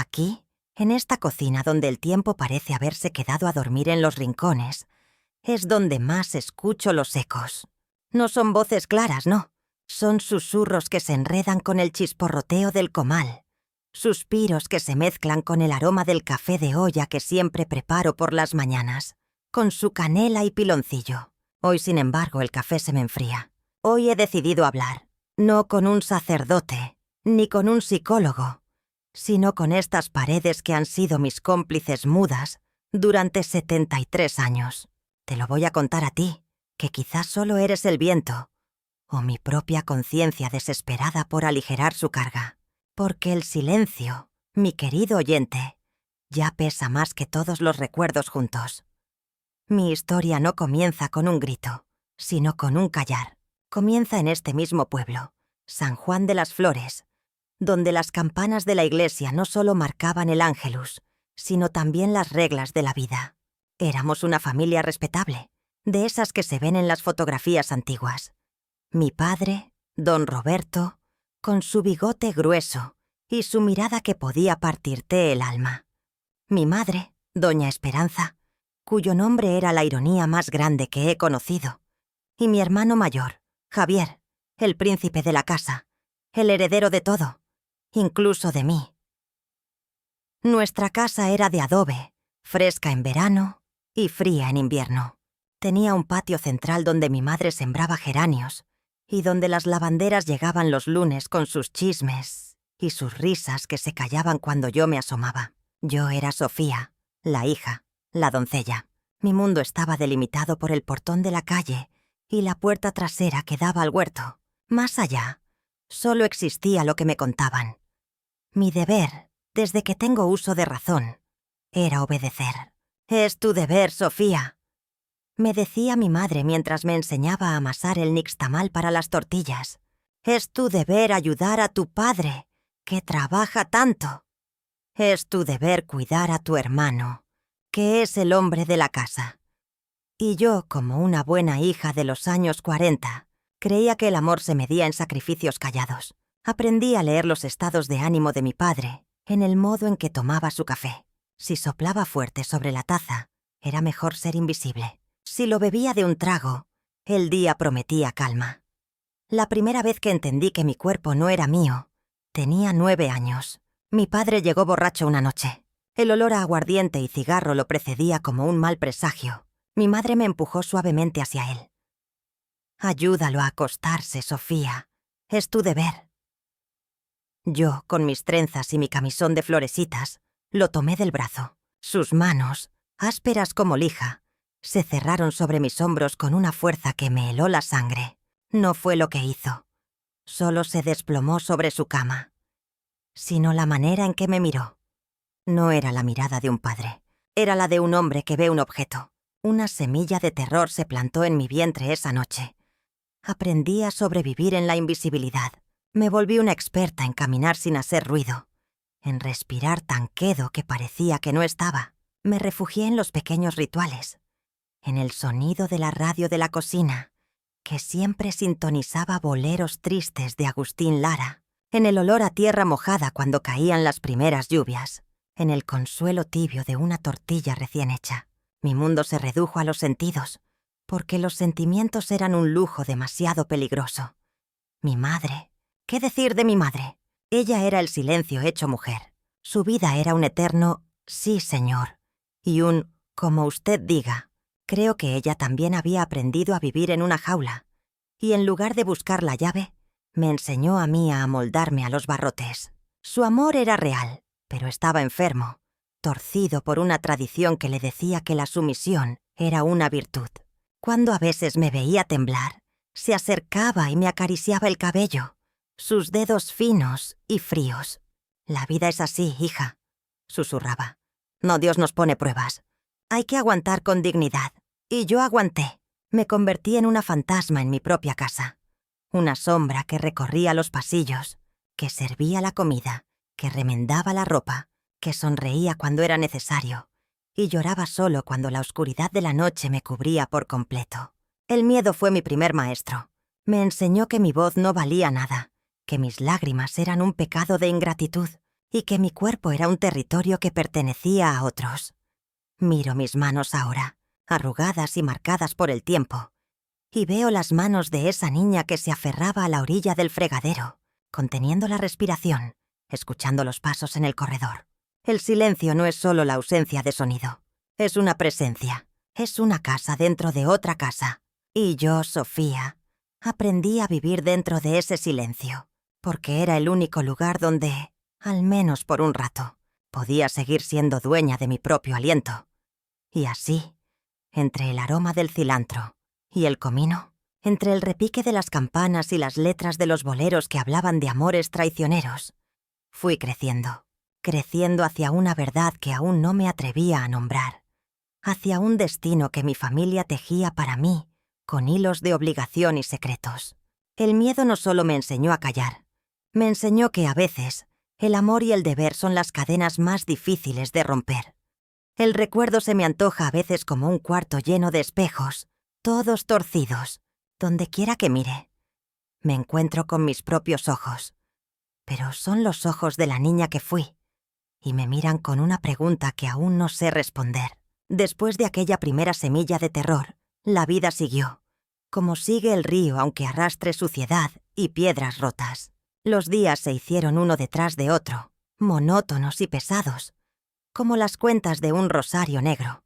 Aquí, en esta cocina donde el tiempo parece haberse quedado a dormir en los rincones, es donde más escucho los ecos. No son voces claras, no. Son susurros que se enredan con el chisporroteo del comal. Suspiros que se mezclan con el aroma del café de olla que siempre preparo por las mañanas, con su canela y piloncillo. Hoy, sin embargo, el café se me enfría. Hoy he decidido hablar, no con un sacerdote, ni con un psicólogo, sino con estas paredes que han sido mis cómplices mudas durante 73 años. Te lo voy a contar a ti, que quizás solo eres el viento, o mi propia conciencia desesperada por aligerar su carga. Porque el silencio, mi querido oyente, ya pesa más que todos los recuerdos juntos. Mi historia no comienza con un grito, sino con un callar. Comienza en este mismo pueblo, San Juan de las Flores, donde las campanas de la iglesia no solo marcaban el ángelus, sino también las reglas de la vida. Éramos una familia respetable, de esas que se ven en las fotografías antiguas. Mi padre, don Roberto, con su bigote grueso y su mirada que podía partirte el alma. Mi madre, doña Esperanza, cuyo nombre era la ironía más grande que he conocido. Y mi hermano mayor, Javier, el príncipe de la casa, el heredero de todo, incluso de mí. Nuestra casa era de adobe, fresca en verano y fría en invierno. Tenía un patio central donde mi madre sembraba geranios y donde las lavanderas llegaban los lunes con sus chismes y sus risas que se callaban cuando yo me asomaba. Yo era Sofía, la hija, la doncella. Mi mundo estaba delimitado por el portón de la calle y la puerta trasera que daba al huerto. Más allá, solo existía lo que me contaban. Mi deber, desde que tengo uso de razón, era obedecer. «Es tu deber, Sofía», me decía mi madre mientras me enseñaba a amasar el nixtamal para las tortillas. «Es tu deber ayudar a tu padre, que trabaja tanto. Es tu deber cuidar a tu hermano, que es el hombre de la casa». Y yo, como una buena hija de los años 40, creía que el amor se medía en sacrificios callados. Aprendí a leer los estados de ánimo de mi padre en el modo en que tomaba su café. Si soplaba fuerte sobre la taza, era mejor ser invisible. Si lo bebía de un trago, el día prometía calma. La primera vez que entendí que mi cuerpo no era mío, tenía 9 años. Mi padre llegó borracho una noche. El olor a aguardiente y cigarro lo precedía como un mal presagio. Mi madre me empujó suavemente hacia él. «Ayúdalo a acostarse, Sofía. Es tu deber». Yo, con mis trenzas y mi camisón de floresitas, lo tomé del brazo. Sus manos, ásperas como lija, se cerraron sobre mis hombros con una fuerza que me heló la sangre. No fue lo que hizo. Solo se desplomó sobre su cama. Sino la manera en que me miró. No era la mirada de un padre. Era la de un hombre que ve un objeto. Una semilla de terror se plantó en mi vientre esa noche. Aprendí a sobrevivir en la invisibilidad. Me volví una experta en caminar sin hacer ruido, en respirar tan quedo que parecía que no estaba. Me refugié en los pequeños rituales, en el sonido de la radio de la cocina, que siempre sintonizaba boleros tristes de Agustín Lara, en el olor a tierra mojada cuando caían las primeras lluvias, en el consuelo tibio de una tortilla recién hecha. Mi mundo se redujo a los sentidos, porque los sentimientos eran un lujo demasiado peligroso. Mi madre, ¿qué decir de mi madre? Ella era el silencio hecho mujer. Su vida era un eterno «sí, señor», y un «como usted diga». Creo que ella también había aprendido a vivir en una jaula, y en lugar de buscar la llave, me enseñó a mí a amoldarme a los barrotes. Su amor era real, pero estaba enfermo, torcido por una tradición que le decía que la sumisión era una virtud. Cuando a veces me veía temblar, se acercaba y me acariciaba el cabello, sus dedos finos y fríos. «La vida es así, hija», susurraba. «No, Dios nos pone pruebas. Hay que aguantar con dignidad». Y yo aguanté. Me convertí en una fantasma en mi propia casa. Una sombra que recorría los pasillos, que servía la comida, que remendaba la ropa, que sonreía cuando era necesario y lloraba solo cuando la oscuridad de la noche me cubría por completo. El miedo fue mi primer maestro. Me enseñó que mi voz no valía nada, que mis lágrimas eran un pecado de ingratitud, y que mi cuerpo era un territorio que pertenecía a otros. Miro mis manos ahora, arrugadas y marcadas por el tiempo, y veo las manos de esa niña que se aferraba a la orilla del fregadero, conteniendo la respiración, escuchando los pasos en el corredor. El silencio no es solo la ausencia de sonido, es una presencia, es una casa dentro de otra casa. Y yo, Sofía, aprendí a vivir dentro de ese silencio, porque era el único lugar donde, al menos por un rato, podía seguir siendo dueña de mi propio aliento. Y así, entre el aroma del cilantro y el comino, entre el repique de las campanas y las letras de los boleros que hablaban de amores traicioneros, fui creciendo hacia una verdad que aún no me atrevía a nombrar, hacia un destino que mi familia tejía para mí con hilos de obligación y secretos. El miedo no solo me enseñó a callar, me enseñó que a veces el amor y el deber son las cadenas más difíciles de romper. El recuerdo se me antoja a veces como un cuarto lleno de espejos, todos torcidos, donde quiera que mire. Me encuentro con mis propios ojos, pero son los ojos de la niña que fui, y me miran con una pregunta que aún no sé responder. Después de aquella primera semilla de terror, la vida siguió, como sigue el río aunque arrastre suciedad y piedras rotas. Los días se hicieron uno detrás de otro, monótonos y pesados, como las cuentas de un rosario negro.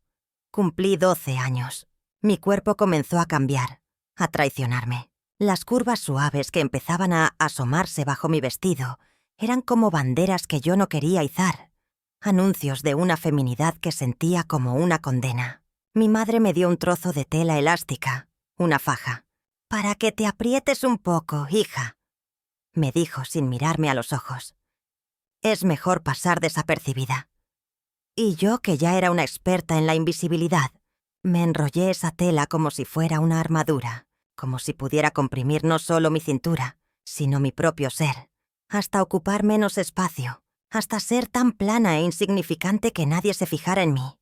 Cumplí 12 años. Mi cuerpo comenzó a cambiar, a traicionarme. Las curvas suaves que empezaban a asomarse bajo mi vestido eran como banderas que yo no quería izar, anuncios de una feminidad que sentía como una condena. Mi madre me dio un trozo de tela elástica, una faja. «Para que te aprietes un poco, hija», me dijo sin mirarme a los ojos. «Es mejor pasar desapercibida». Y yo, que ya era una experta en la invisibilidad, me enrollé esa tela como si fuera una armadura, como si pudiera comprimir no solo mi cintura, sino mi propio ser, hasta ocupar menos espacio, hasta ser tan plana e insignificante que nadie se fijara en mí.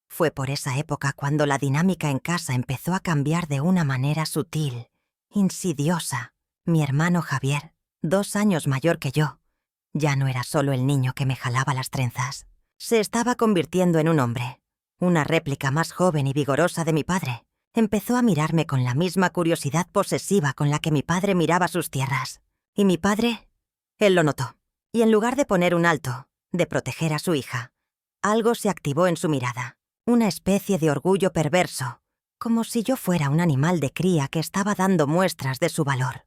Fue por esa época cuando la dinámica en casa empezó a cambiar de una manera sutil, insidiosa. Mi hermano Javier, 2 años mayor que yo, ya no era solo el niño que me jalaba las trenzas. Se estaba convirtiendo en un hombre, una réplica más joven y vigorosa de mi padre. Empezó a mirarme con la misma curiosidad posesiva con la que mi padre miraba sus tierras. Y mi padre, él lo notó. Y en lugar de poner un alto, de proteger a su hija, algo se activó en su mirada. Una especie de orgullo perverso, como si yo fuera un animal de cría que estaba dando muestras de su valor.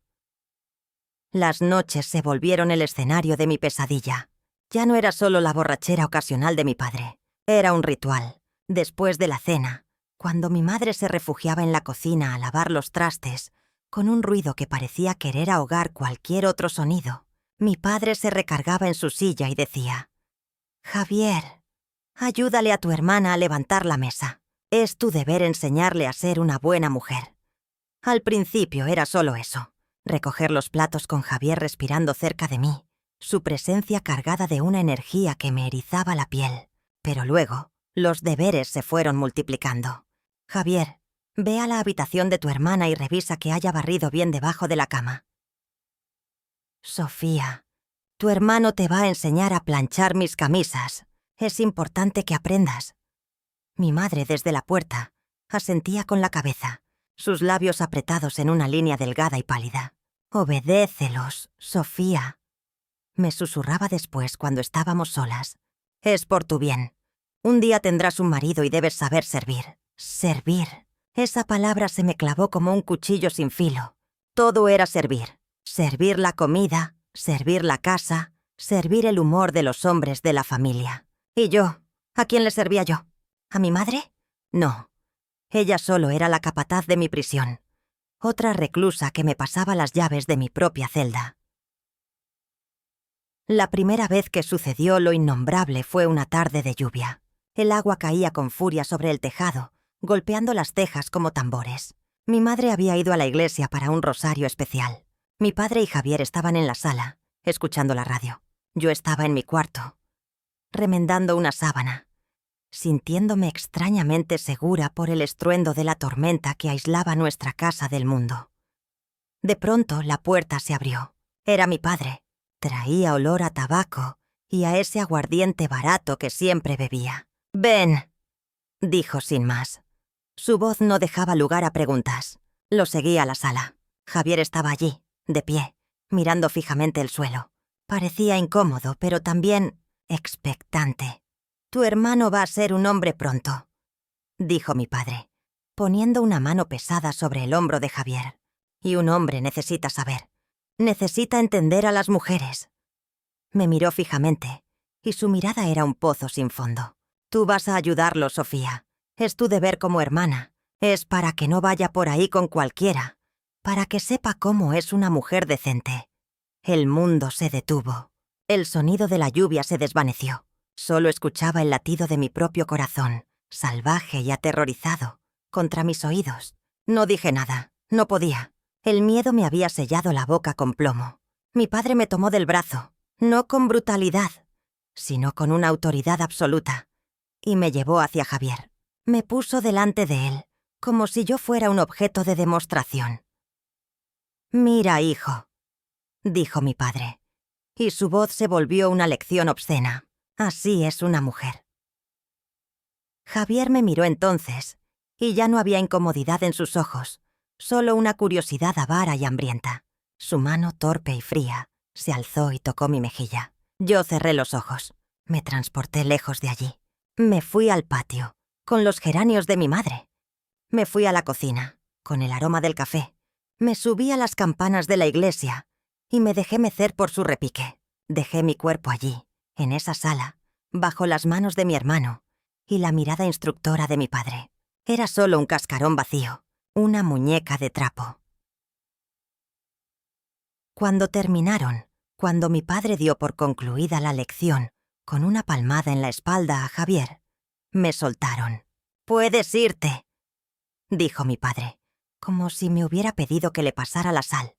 Las noches se volvieron el escenario de mi pesadilla. Ya no era solo la borrachera ocasional de mi padre. Era un ritual. Después de la cena, cuando mi madre se refugiaba en la cocina a lavar los trastes, con un ruido que parecía querer ahogar cualquier otro sonido, mi padre se recargaba en su silla y decía: «Javier, ayúdale a tu hermana a levantar la mesa. Es tu deber enseñarle a ser una buena mujer». Al principio era solo eso, recoger los platos con Javier respirando cerca de mí, su presencia cargada de una energía que me erizaba la piel. Pero luego, los deberes se fueron multiplicando. «Javier, ve a la habitación de tu hermana y revisa que haya barrido bien debajo de la cama». «Sofía, tu hermano te va a enseñar a planchar mis camisas. Es importante que aprendas». Mi madre, desde la puerta, asentía con la cabeza, sus labios apretados en una línea delgada y pálida. «Obedécelos, Sofía», me susurraba después cuando estábamos solas. «Es por tu bien. Un día tendrás un marido y debes saber servir». Servir. Esa palabra se me clavó como un cuchillo sin filo. Todo era servir. Servir la comida, servir la casa, servir el humor de los hombres de la familia. ¿Y yo? ¿A quién le servía yo? ¿A mi madre? No. Ella solo era la capataz de mi prisión. Otra reclusa que me pasaba las llaves de mi propia celda. La primera vez que sucedió lo innombrable fue una tarde de lluvia. El agua caía con furia sobre el tejado, golpeando las tejas como tambores. Mi madre había ido a la iglesia para un rosario especial. Mi padre y Javier estaban en la sala, escuchando la radio. Yo estaba en mi cuarto, remendando una sábana, sintiéndome extrañamente segura por el estruendo de la tormenta que aislaba nuestra casa del mundo. De pronto la puerta se abrió. Era mi padre. Traía olor a tabaco y a ese aguardiente barato que siempre bebía. «Ven», dijo sin más. Su voz no dejaba lugar a preguntas. Lo seguí a la sala. Javier estaba allí, de pie, mirando fijamente el suelo. Parecía incómodo, pero también expectante. «Tu hermano va a ser un hombre pronto», dijo mi padre, poniendo una mano pesada sobre el hombro de Javier. «Y un hombre necesita saber. Necesita entender a las mujeres». Me miró fijamente, y su mirada era un pozo sin fondo. «Tú vas a ayudarlo, Sofía. Es tu deber como hermana. Es para que no vaya por ahí con cualquiera. Para que sepa cómo es una mujer decente». El mundo se detuvo. El sonido de la lluvia se desvaneció. Solo escuchaba el latido de mi propio corazón, salvaje y aterrorizado, contra mis oídos. No dije nada. No podía. El miedo me había sellado la boca con plomo. Mi padre me tomó del brazo, no con brutalidad, sino con una autoridad absoluta, y me llevó hacia Javier. Me puso delante de él, como si yo fuera un objeto de demostración. «Mira, hijo», dijo mi padre, y su voz se volvió una lección obscena. «Así es una mujer». Javier me miró entonces, y ya no había incomodidad en sus ojos, solo una curiosidad avara y hambrienta. Su mano torpe y fría se alzó y tocó mi mejilla. Yo cerré los ojos. Me transporté lejos de allí. Me fui al patio, con los geranios de mi madre. Me fui a la cocina, con el aroma del café. Me subí a las campanas de la iglesia y me dejé mecer por su repique. Dejé mi cuerpo allí, en esa sala, bajo las manos de mi hermano y la mirada instructora de mi padre. Era solo un cascarón vacío, una muñeca de trapo. Cuando terminaron, cuando mi padre dio por concluida la lección, con una palmada en la espalda a Javier, me soltaron. «Puedes irte», dijo mi padre, como si me hubiera pedido que le pasara la sal.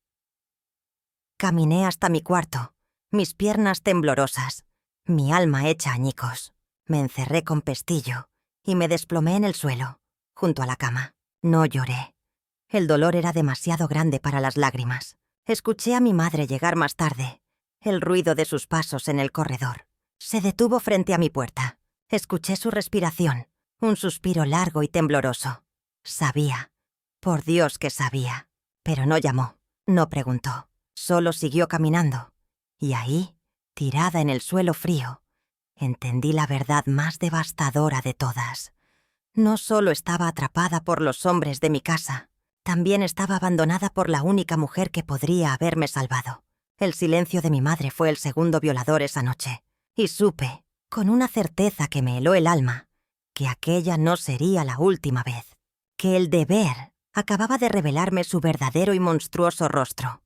Caminé hasta mi cuarto, mis piernas temblorosas, mi alma hecha añicos. Me encerré con pestillo y me desplomé en el suelo, junto a la cama. No lloré. El dolor era demasiado grande para las lágrimas. Escuché a mi madre llegar más tarde, el ruido de sus pasos en el corredor. Se detuvo frente a mi puerta. Escuché su respiración, un suspiro largo y tembloroso. Sabía, por Dios que sabía, pero no llamó, no preguntó, solo siguió caminando. Y ahí, tirada en el suelo frío, entendí la verdad más devastadora de todas. No solo estaba atrapada por los hombres de mi casa, también estaba abandonada por la única mujer que podría haberme salvado. El silencio de mi madre fue el segundo violador esa noche, y supe, con una certeza que me heló el alma, que aquella no sería la última vez, que el deber acababa de revelarme su verdadero y monstruoso rostro.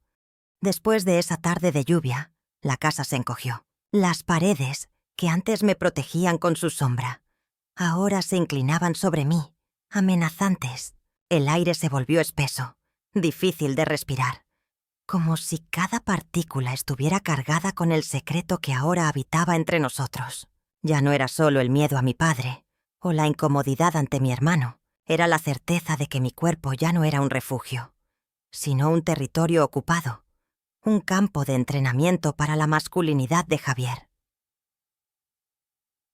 Después de esa tarde de lluvia, la casa se encogió. Las paredes, que antes me protegían con su sombra, ahora se inclinaban sobre mí, amenazantes. El aire se volvió espeso, difícil de respirar, como si cada partícula estuviera cargada con el secreto que ahora habitaba entre nosotros. Ya no era solo el miedo a mi padre, o la incomodidad ante mi hermano, era la certeza de que mi cuerpo ya no era un refugio, sino un territorio ocupado, un campo de entrenamiento para la masculinidad de Javier.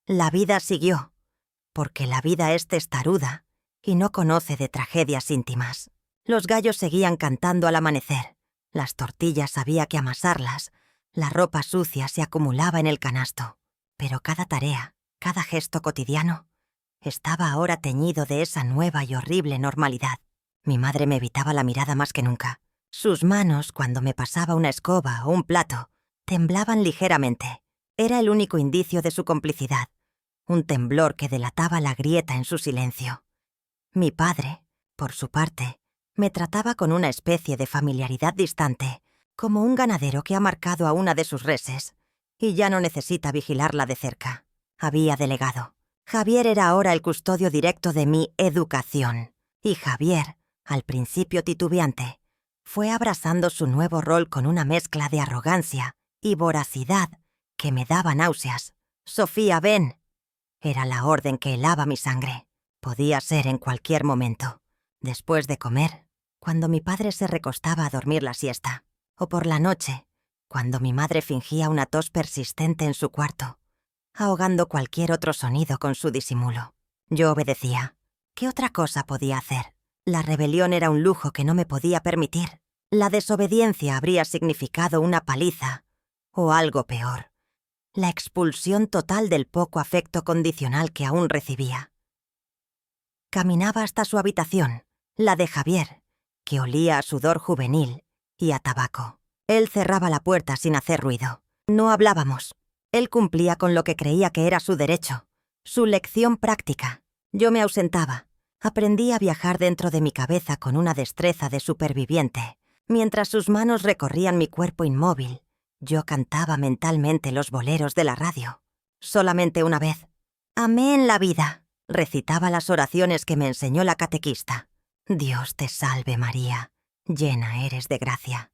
La vida siguió, porque la vida es testaruda y no conoce de tragedias íntimas. Los gallos seguían cantando al amanecer, las tortillas había que amasarlas, la ropa sucia se acumulaba en el canasto, pero cada tarea, cada gesto cotidiano, estaba ahora teñido de esa nueva y horrible normalidad. Mi madre me evitaba la mirada más que nunca. Sus manos, cuando me pasaba una escoba o un plato, temblaban ligeramente. Era el único indicio de su complicidad, un temblor que delataba la grieta en su silencio. Mi padre, por su parte, me trataba con una especie de familiaridad distante, como un ganadero que ha marcado a una de sus reses y ya no necesita vigilarla de cerca. Había delegado. Javier era ahora el custodio directo de mi educación, y Javier, al principio titubeante, fue abrazando su nuevo rol con una mezcla de arrogancia y voracidad que me daba náuseas. «Sofía, ven». Era la orden que helaba mi sangre. Podía ser en cualquier momento. Después de comer, cuando mi padre se recostaba a dormir la siesta, o por la noche, cuando mi madre fingía una tos persistente en su cuarto, ahogando cualquier otro sonido con su disimulo. Yo obedecía. ¿Qué otra cosa podía hacer? La rebelión era un lujo que no me podía permitir. La desobediencia habría significado una paliza, o algo peor, la expulsión total del poco afecto condicional que aún recibía. Caminaba hasta su habitación, la de Javier, que olía a sudor juvenil y a tabaco. Él cerraba la puerta sin hacer ruido. No hablábamos. Él cumplía con lo que creía que era su derecho, su lección práctica. Yo me ausentaba. Aprendí a viajar dentro de mi cabeza con una destreza de superviviente. Mientras sus manos recorrían mi cuerpo inmóvil, yo cantaba mentalmente los boleros de la radio. Solamente una vez. Amé en la vida. Recitaba las oraciones que me enseñó la catequista. Dios te salve María, llena eres de gracia.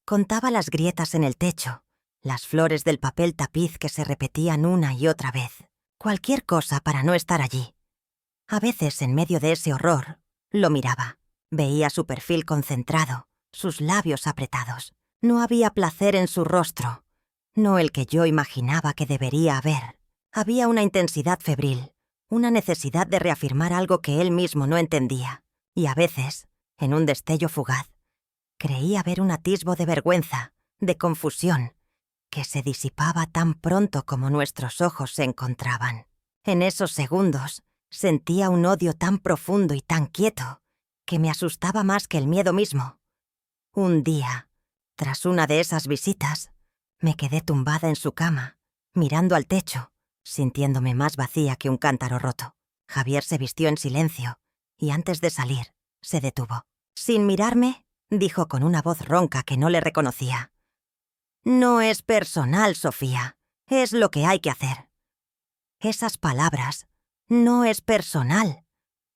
Contaba las grietas en el techo, las flores del papel tapiz que se repetían una y otra vez. Cualquier cosa para no estar allí. A veces, en medio de ese horror, lo miraba. Veía su perfil concentrado, sus labios apretados. No había placer en su rostro, no el que yo imaginaba que debería haber. Había una intensidad febril, una necesidad de reafirmar algo que él mismo no entendía. Y a veces, en un destello fugaz, creía ver un atisbo de vergüenza, de confusión, que se disipaba tan pronto como nuestros ojos se encontraban. En esos segundos, sentía un odio tan profundo y tan quieto, que me asustaba más que el miedo mismo. Un día, tras una de esas visitas, me quedé tumbada en su cama, mirando al techo, sintiéndome más vacía que un cántaro roto. Javier se vistió en silencio, y antes de salir, se detuvo. Sin mirarme, dijo con una voz ronca que no le reconocía. «No es personal, Sofía. Es lo que hay que hacer». Esas palabras, «no es personal»,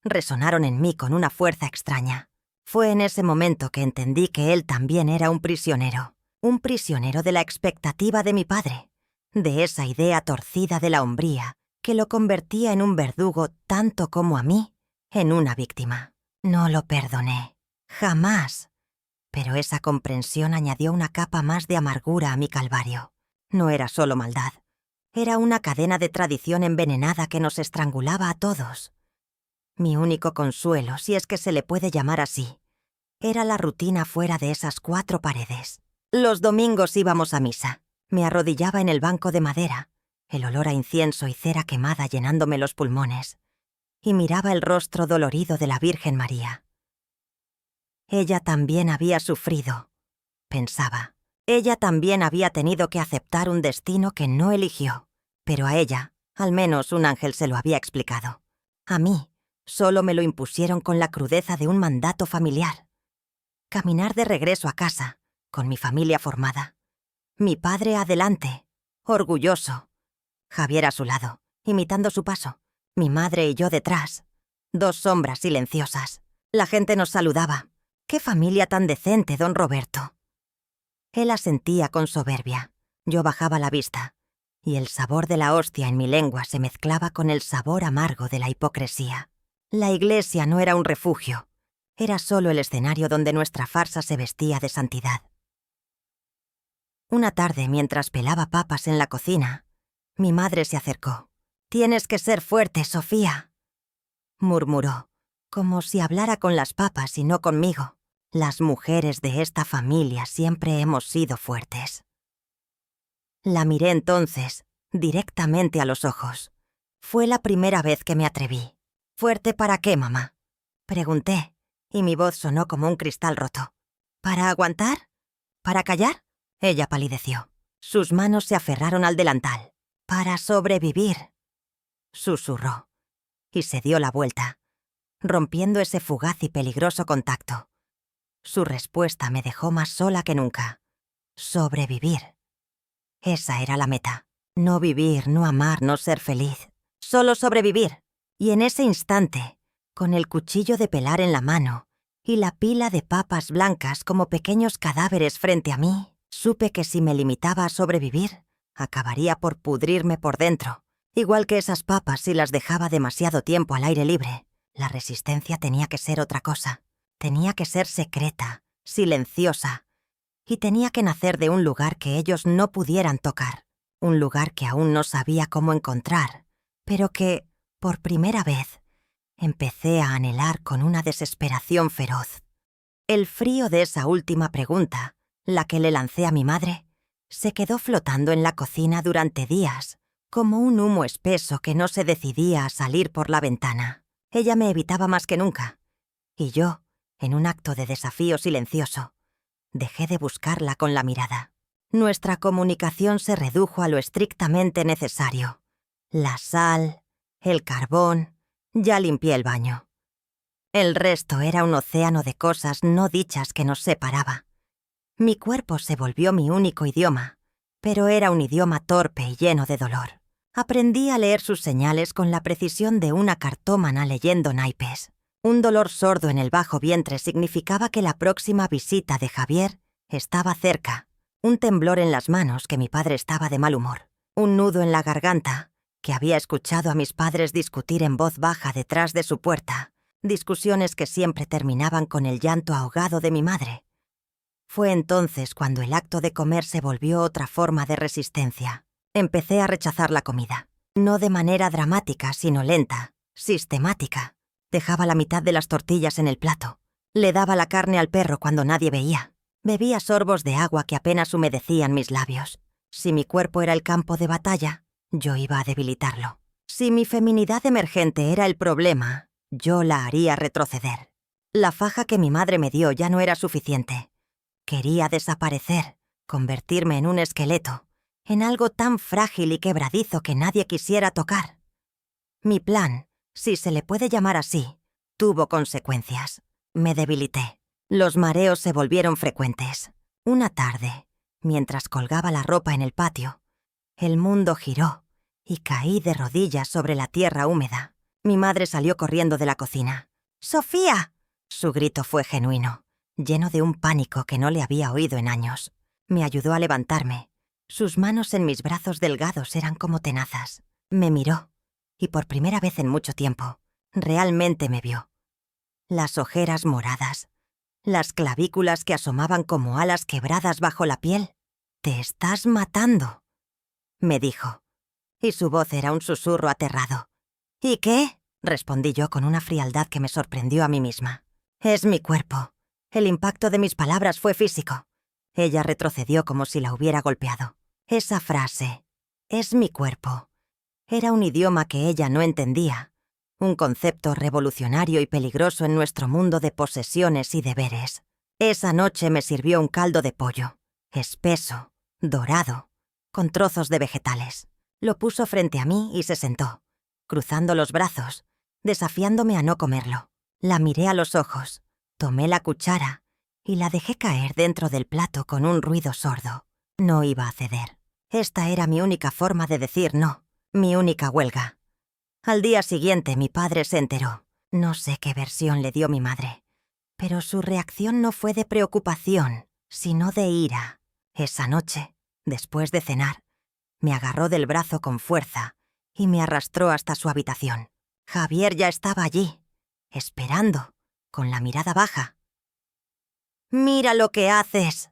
resonaron en mí con una fuerza extraña. Fue en ese momento que entendí que él también era un prisionero de la expectativa de mi padre, de esa idea torcida de la hombría que lo convertía en un verdugo tanto como a mí en una víctima. No lo perdoné, jamás. Pero esa comprensión añadió una capa más de amargura a mi calvario. No era solo maldad, era una cadena de tradición envenenada que nos estrangulaba a todos. Mi único consuelo, si es que se le puede llamar así, era la rutina fuera de esas 4 paredes. Los domingos íbamos a misa. Me arrodillaba en el banco de madera, el olor a incienso y cera quemada llenándome los pulmones, y miraba el rostro dolorido de la Virgen María. Ella también había sufrido, pensaba. Ella también había tenido que aceptar un destino que no eligió, pero a ella, al menos un ángel se lo había explicado. A mí, solo me lo impusieron con la crudeza de un mandato familiar. Caminar de regreso a casa, con mi familia formada. Mi padre adelante, orgulloso. Javier a su lado, imitando su paso. Mi madre y yo detrás. 2 sombras silenciosas. La gente nos saludaba. ¡Qué familia tan decente, don Roberto! Él asentía con soberbia. Yo bajaba la vista, y el sabor de la hostia en mi lengua se mezclaba con el sabor amargo de la hipocresía. La iglesia no era un refugio. Era solo el escenario donde nuestra farsa se vestía de santidad. Una tarde, mientras pelaba papas en la cocina, mi madre se acercó. «Tienes que ser fuerte, Sofía», murmuró, como si hablara con las papas y no conmigo. Las mujeres de esta familia siempre hemos sido fuertes. La miré entonces, directamente a los ojos. Fue la primera vez que me atreví. «¿Fuerte para qué, mamá?», pregunté, y mi voz sonó como un cristal roto. «¿Para aguantar? ¿Para callar?». Ella palideció. Sus manos se aferraron al delantal. «Para sobrevivir», susurró, y se dio la vuelta, rompiendo ese fugaz y peligroso contacto. Su respuesta me dejó más sola que nunca. Sobrevivir. Esa era la meta. No vivir, no amar, no ser feliz. Solo sobrevivir. Y en ese instante, con el cuchillo de pelar en la mano y la pila de papas blancas como pequeños cadáveres frente a mí, supe que si me limitaba a sobrevivir, acabaría por pudrirme por dentro. Igual que esas papas si las dejaba demasiado tiempo al aire libre. La resistencia tenía que ser otra cosa. Tenía que ser secreta, silenciosa, y tenía que nacer de un lugar que ellos no pudieran tocar, un lugar que aún no sabía cómo encontrar, pero que, por primera vez, empecé a anhelar con una desesperación feroz. El frío de esa última pregunta, la que le lancé a mi madre, se quedó flotando en la cocina durante días, como un humo espeso que no se decidía a salir por la ventana. Ella me evitaba más que nunca, y yo, en un acto de desafío silencioso, dejé de buscarla con la mirada. Nuestra comunicación se redujo a lo estrictamente necesario. La sal, el carbón, ya limpié el baño. El resto era un océano de cosas no dichas que nos separaba. Mi cuerpo se volvió mi único idioma, pero era un idioma torpe y lleno de dolor. Aprendí a leer sus señales con la precisión de una cartómana leyendo naipes. Un dolor sordo en el bajo vientre significaba que la próxima visita de Javier estaba cerca. Un temblor en las manos que mi padre estaba de mal humor. Un nudo en la garganta, que había escuchado a mis padres discutir en voz baja detrás de su puerta. Discusiones que siempre terminaban con el llanto ahogado de mi madre. Fue entonces cuando el acto de comer se volvió otra forma de resistencia. Empecé a rechazar la comida. No de manera dramática, sino lenta, sistemática. Dejaba la mitad de las tortillas en el plato. Le daba la carne al perro cuando nadie veía. Bebía sorbos de agua que apenas humedecían mis labios. Si mi cuerpo era el campo de batalla, yo iba a debilitarlo. Si mi feminidad emergente era el problema, yo la haría retroceder. La faja que mi madre me dio ya no era suficiente. Quería desaparecer, convertirme en un esqueleto, en algo tan frágil y quebradizo que nadie quisiera tocar. Mi plan, si se le puede llamar así, tuvo consecuencias. Me debilité. Los mareos se volvieron frecuentes. Una tarde, mientras colgaba la ropa en el patio, el mundo giró y caí de rodillas sobre la tierra húmeda. Mi madre salió corriendo de la cocina. ¡Sofía! Su grito fue genuino, lleno de un pánico que no le había oído en años. Me ayudó a levantarme. Sus manos en mis brazos delgados eran como tenazas. Me miró, y por primera vez en mucho tiempo, realmente me vio. Las ojeras moradas, las clavículas que asomaban como alas quebradas bajo la piel. «Te estás matando», me dijo, y su voz era un susurro aterrado. «¿Y qué?», respondí yo con una frialdad que me sorprendió a mí misma. «Es mi cuerpo». El impacto de mis palabras fue físico. Ella retrocedió como si la hubiera golpeado. Esa frase, «es mi cuerpo», era un idioma que ella no entendía, un concepto revolucionario y peligroso en nuestro mundo de posesiones y deberes. Esa noche me sirvió un caldo de pollo, espeso, dorado, con trozos de vegetales. Lo puso frente a mí y se sentó, cruzando los brazos, desafiándome a no comerlo. La miré a los ojos, tomé la cuchara y la dejé caer dentro del plato con un ruido sordo. No iba a ceder. Esta era mi única forma de decir no, mi única huelga. Al día siguiente mi padre se enteró. No sé qué versión le dio mi madre, pero su reacción no fue de preocupación, sino de ira. Esa noche, después de cenar, me agarró del brazo con fuerza y me arrastró hasta su habitación. Javier ya estaba allí, esperando, con la mirada baja. «¡Mira lo que haces!»,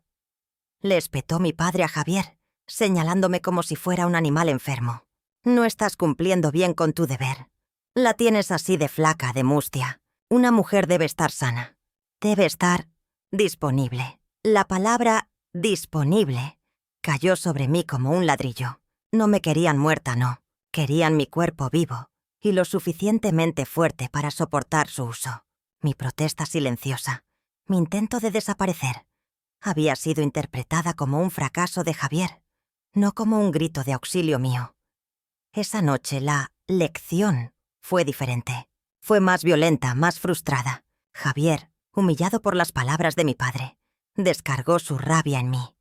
le espetó mi padre a Javier, señalándome como si fuera un animal enfermo. «No estás cumpliendo bien con tu deber. La tienes así de flaca, de mustia. Una mujer debe estar sana. Debe estar disponible». La palabra «disponible» cayó sobre mí como un ladrillo. No me querían muerta, no. Querían mi cuerpo vivo y lo suficientemente fuerte para soportar su uso. Mi protesta silenciosa, mi intento de desaparecer, había sido interpretada como un fracaso de Javier, no como un grito de auxilio mío. Esa noche la lección fue diferente. Fue más violenta, más frustrada. Javier, humillado por las palabras de mi padre, descargó su rabia en mí.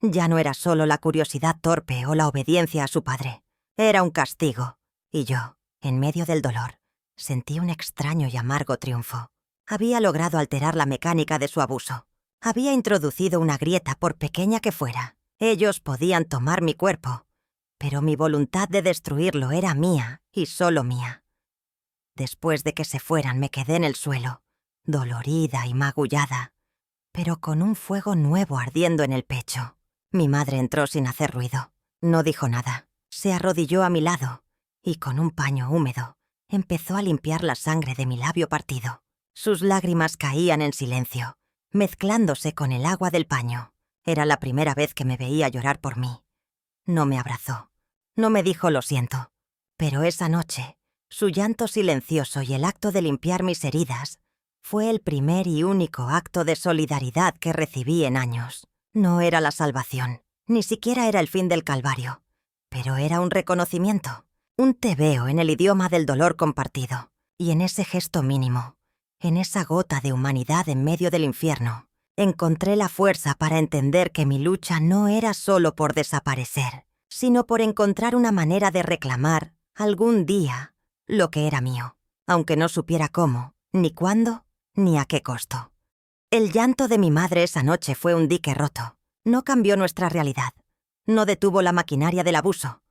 Ya no era solo la curiosidad torpe o la obediencia a su padre. Era un castigo. Y yo, en medio del dolor, sentí un extraño y amargo triunfo. Había logrado alterar la mecánica de su abuso. Había introducido una grieta, por pequeña que fuera. Ellos podían tomar mi cuerpo, pero mi voluntad de destruirlo era mía y solo mía. Después de que se fueran, me quedé en el suelo, dolorida y magullada. pero con un fuego nuevo ardiendo en el pecho. Mi madre entró sin hacer ruido. No dijo nada. Se arrodilló a mi lado y con un paño húmedo empezó a limpiar la sangre de mi labio partido. Sus lágrimas caían en silencio, mezclándose con el agua del paño. Era la primera vez que me veía llorar por mí. No me abrazó. No me dijo lo siento. Pero esa noche, su llanto silencioso y el acto de limpiar mis heridas fue el primer y único acto de solidaridad que recibí en años. No era la salvación, ni siquiera era el fin del calvario, pero era un reconocimiento, un tebeo en el idioma del dolor compartido, y en ese gesto mínimo, en esa gota de humanidad en medio del infierno, encontré la fuerza para entender que mi lucha no era solo por desaparecer, sino por encontrar una manera de reclamar, algún día, lo que era mío, aunque no supiera cómo, ni cuándo, ni a qué costo. El llanto de mi madre esa noche fue un dique roto. No cambió nuestra realidad. No detuvo la maquinaria del abuso.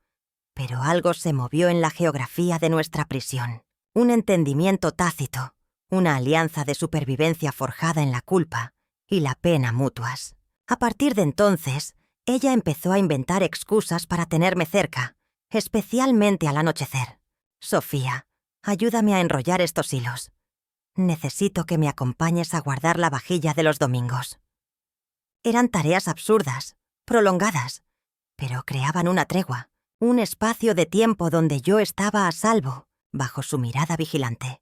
Pero algo se movió en la geografía de nuestra prisión. Un entendimiento tácito, una alianza de supervivencia forjada en la culpa y la pena mutuas. A partir de entonces, ella empezó a inventar excusas para tenerme cerca, especialmente al anochecer. Sofía, ayúdame a enrollar estos hilos. Necesito que me acompañes a guardar la vajilla de los domingos. Eran tareas absurdas, prolongadas, pero creaban una tregua, un espacio de tiempo donde yo estaba a salvo, bajo su mirada vigilante.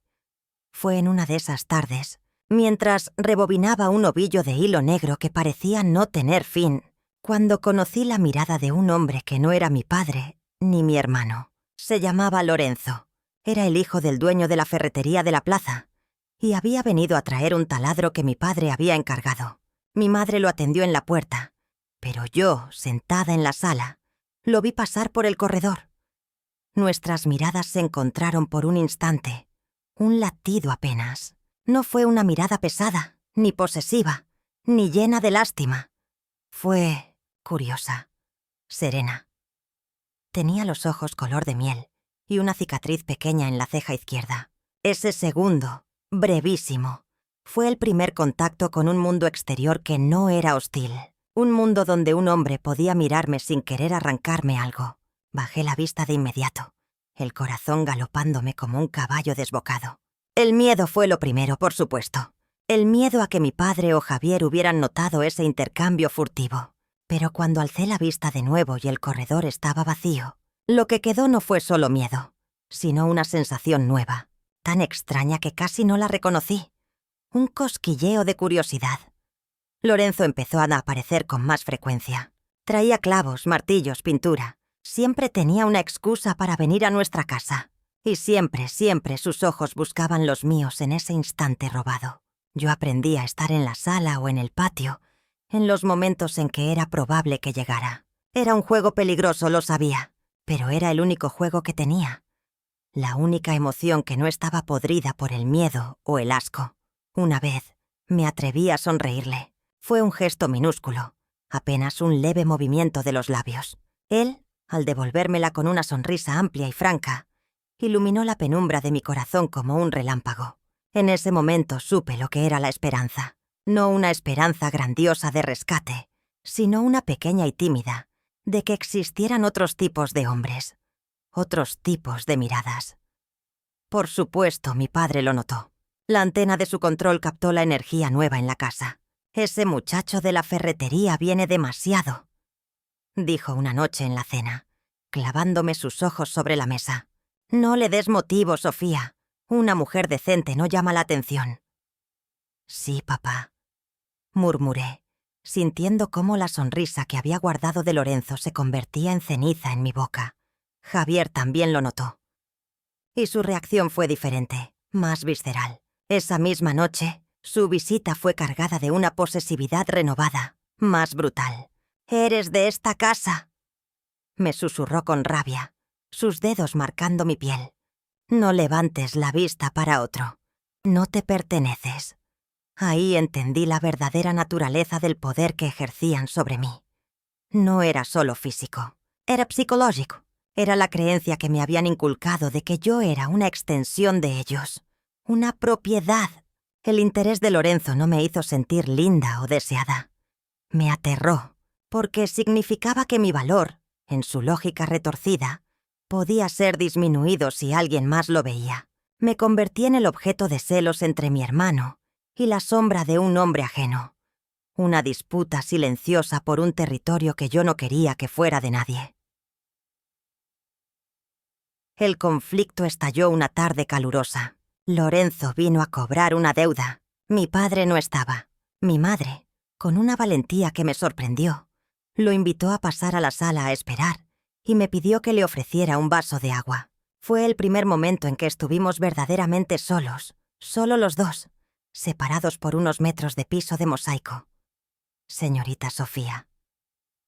Fue en una de esas tardes, mientras rebobinaba un ovillo de hilo negro que parecía no tener fin, cuando conocí la mirada de un hombre que no era mi padre ni mi hermano. Se llamaba Lorenzo. Era el hijo del dueño de la ferretería de la plaza, y había venido a traer un taladro que mi padre había encargado. Mi madre lo atendió en la puerta, pero yo, sentada en la sala, lo vi pasar por el corredor. Nuestras miradas se encontraron por un instante, un latido apenas. No fue una mirada pesada, ni posesiva, ni llena de lástima. Fue curiosa, serena. Tenía los ojos color de miel y una cicatriz pequeña en la ceja izquierda. Ese segundo, brevísimo, fue el primer contacto con un mundo exterior que no era hostil. Un mundo donde un hombre podía mirarme sin querer arrancarme algo. Bajé la vista de inmediato, el corazón galopándome como un caballo desbocado. El miedo fue lo primero, por supuesto. El miedo a que mi padre o Javier hubieran notado ese intercambio furtivo. Pero cuando alcé la vista de nuevo y el corredor estaba vacío, lo que quedó no fue solo miedo, sino una sensación nueva, tan extraña que casi no la reconocí. Un cosquilleo de curiosidad. Lorenzo empezó a aparecer con más frecuencia. Traía clavos, martillos, pintura. Siempre tenía una excusa para venir a nuestra casa. Y siempre sus ojos buscaban los míos en ese instante robado. Yo aprendí a estar en la sala o en el patio, en los momentos en que era probable que llegara. Era un juego peligroso, lo sabía, pero era el único juego que tenía. La única emoción que no estaba podrida por el miedo o el asco. Una vez, me atreví a sonreírle. Fue un gesto minúsculo, apenas un leve movimiento de los labios. Él, al devolvérmela con una sonrisa amplia y franca, iluminó la penumbra de mi corazón como un relámpago. En ese momento supe lo que era la esperanza. No una esperanza grandiosa de rescate, sino una pequeña y tímida, de que existieran otros tipos de hombres, otros tipos de miradas. Por supuesto, mi padre lo notó. La antena de su control captó la energía nueva en la casa. «Ese muchacho de la ferretería viene demasiado», dijo una noche en la cena, clavándome sus ojos sobre la mesa. «No le des motivo, Sofía. Una mujer decente no llama la atención». «Sí, papá», murmuré, sintiendo cómo la sonrisa que había guardado de Lorenzo se convertía en ceniza en mi boca. Javier también lo notó. Y su reacción fue diferente, más visceral. Esa misma noche, su visita fue cargada de una posesividad renovada, más brutal. «¿Eres de esta casa?», me susurró con rabia, sus dedos marcando mi piel. «No levantes la vista para otro. No te perteneces». Ahí entendí la verdadera naturaleza del poder que ejercían sobre mí. No era solo físico, era psicológico. Era la creencia que me habían inculcado de que yo era una extensión de ellos, una propiedad, El interés de Lorenzo no me hizo sentir linda o deseada. Me aterró, porque significaba que mi valor, en su lógica retorcida, podía ser disminuido si alguien más lo veía. Me convertí en el objeto de celos entre mi hermano y la sombra de un hombre ajeno. Una disputa silenciosa por un territorio que yo no quería que fuera de nadie. El conflicto estalló una tarde calurosa. Lorenzo vino a cobrar una deuda. Mi padre no estaba. Mi madre, con una valentía que me sorprendió, lo invitó a pasar a la sala a esperar y me pidió que le ofreciera un vaso de agua. Fue el primer momento en que estuvimos verdaderamente solos, solo los dos, separados por unos metros de piso de mosaico. «Señorita Sofía»,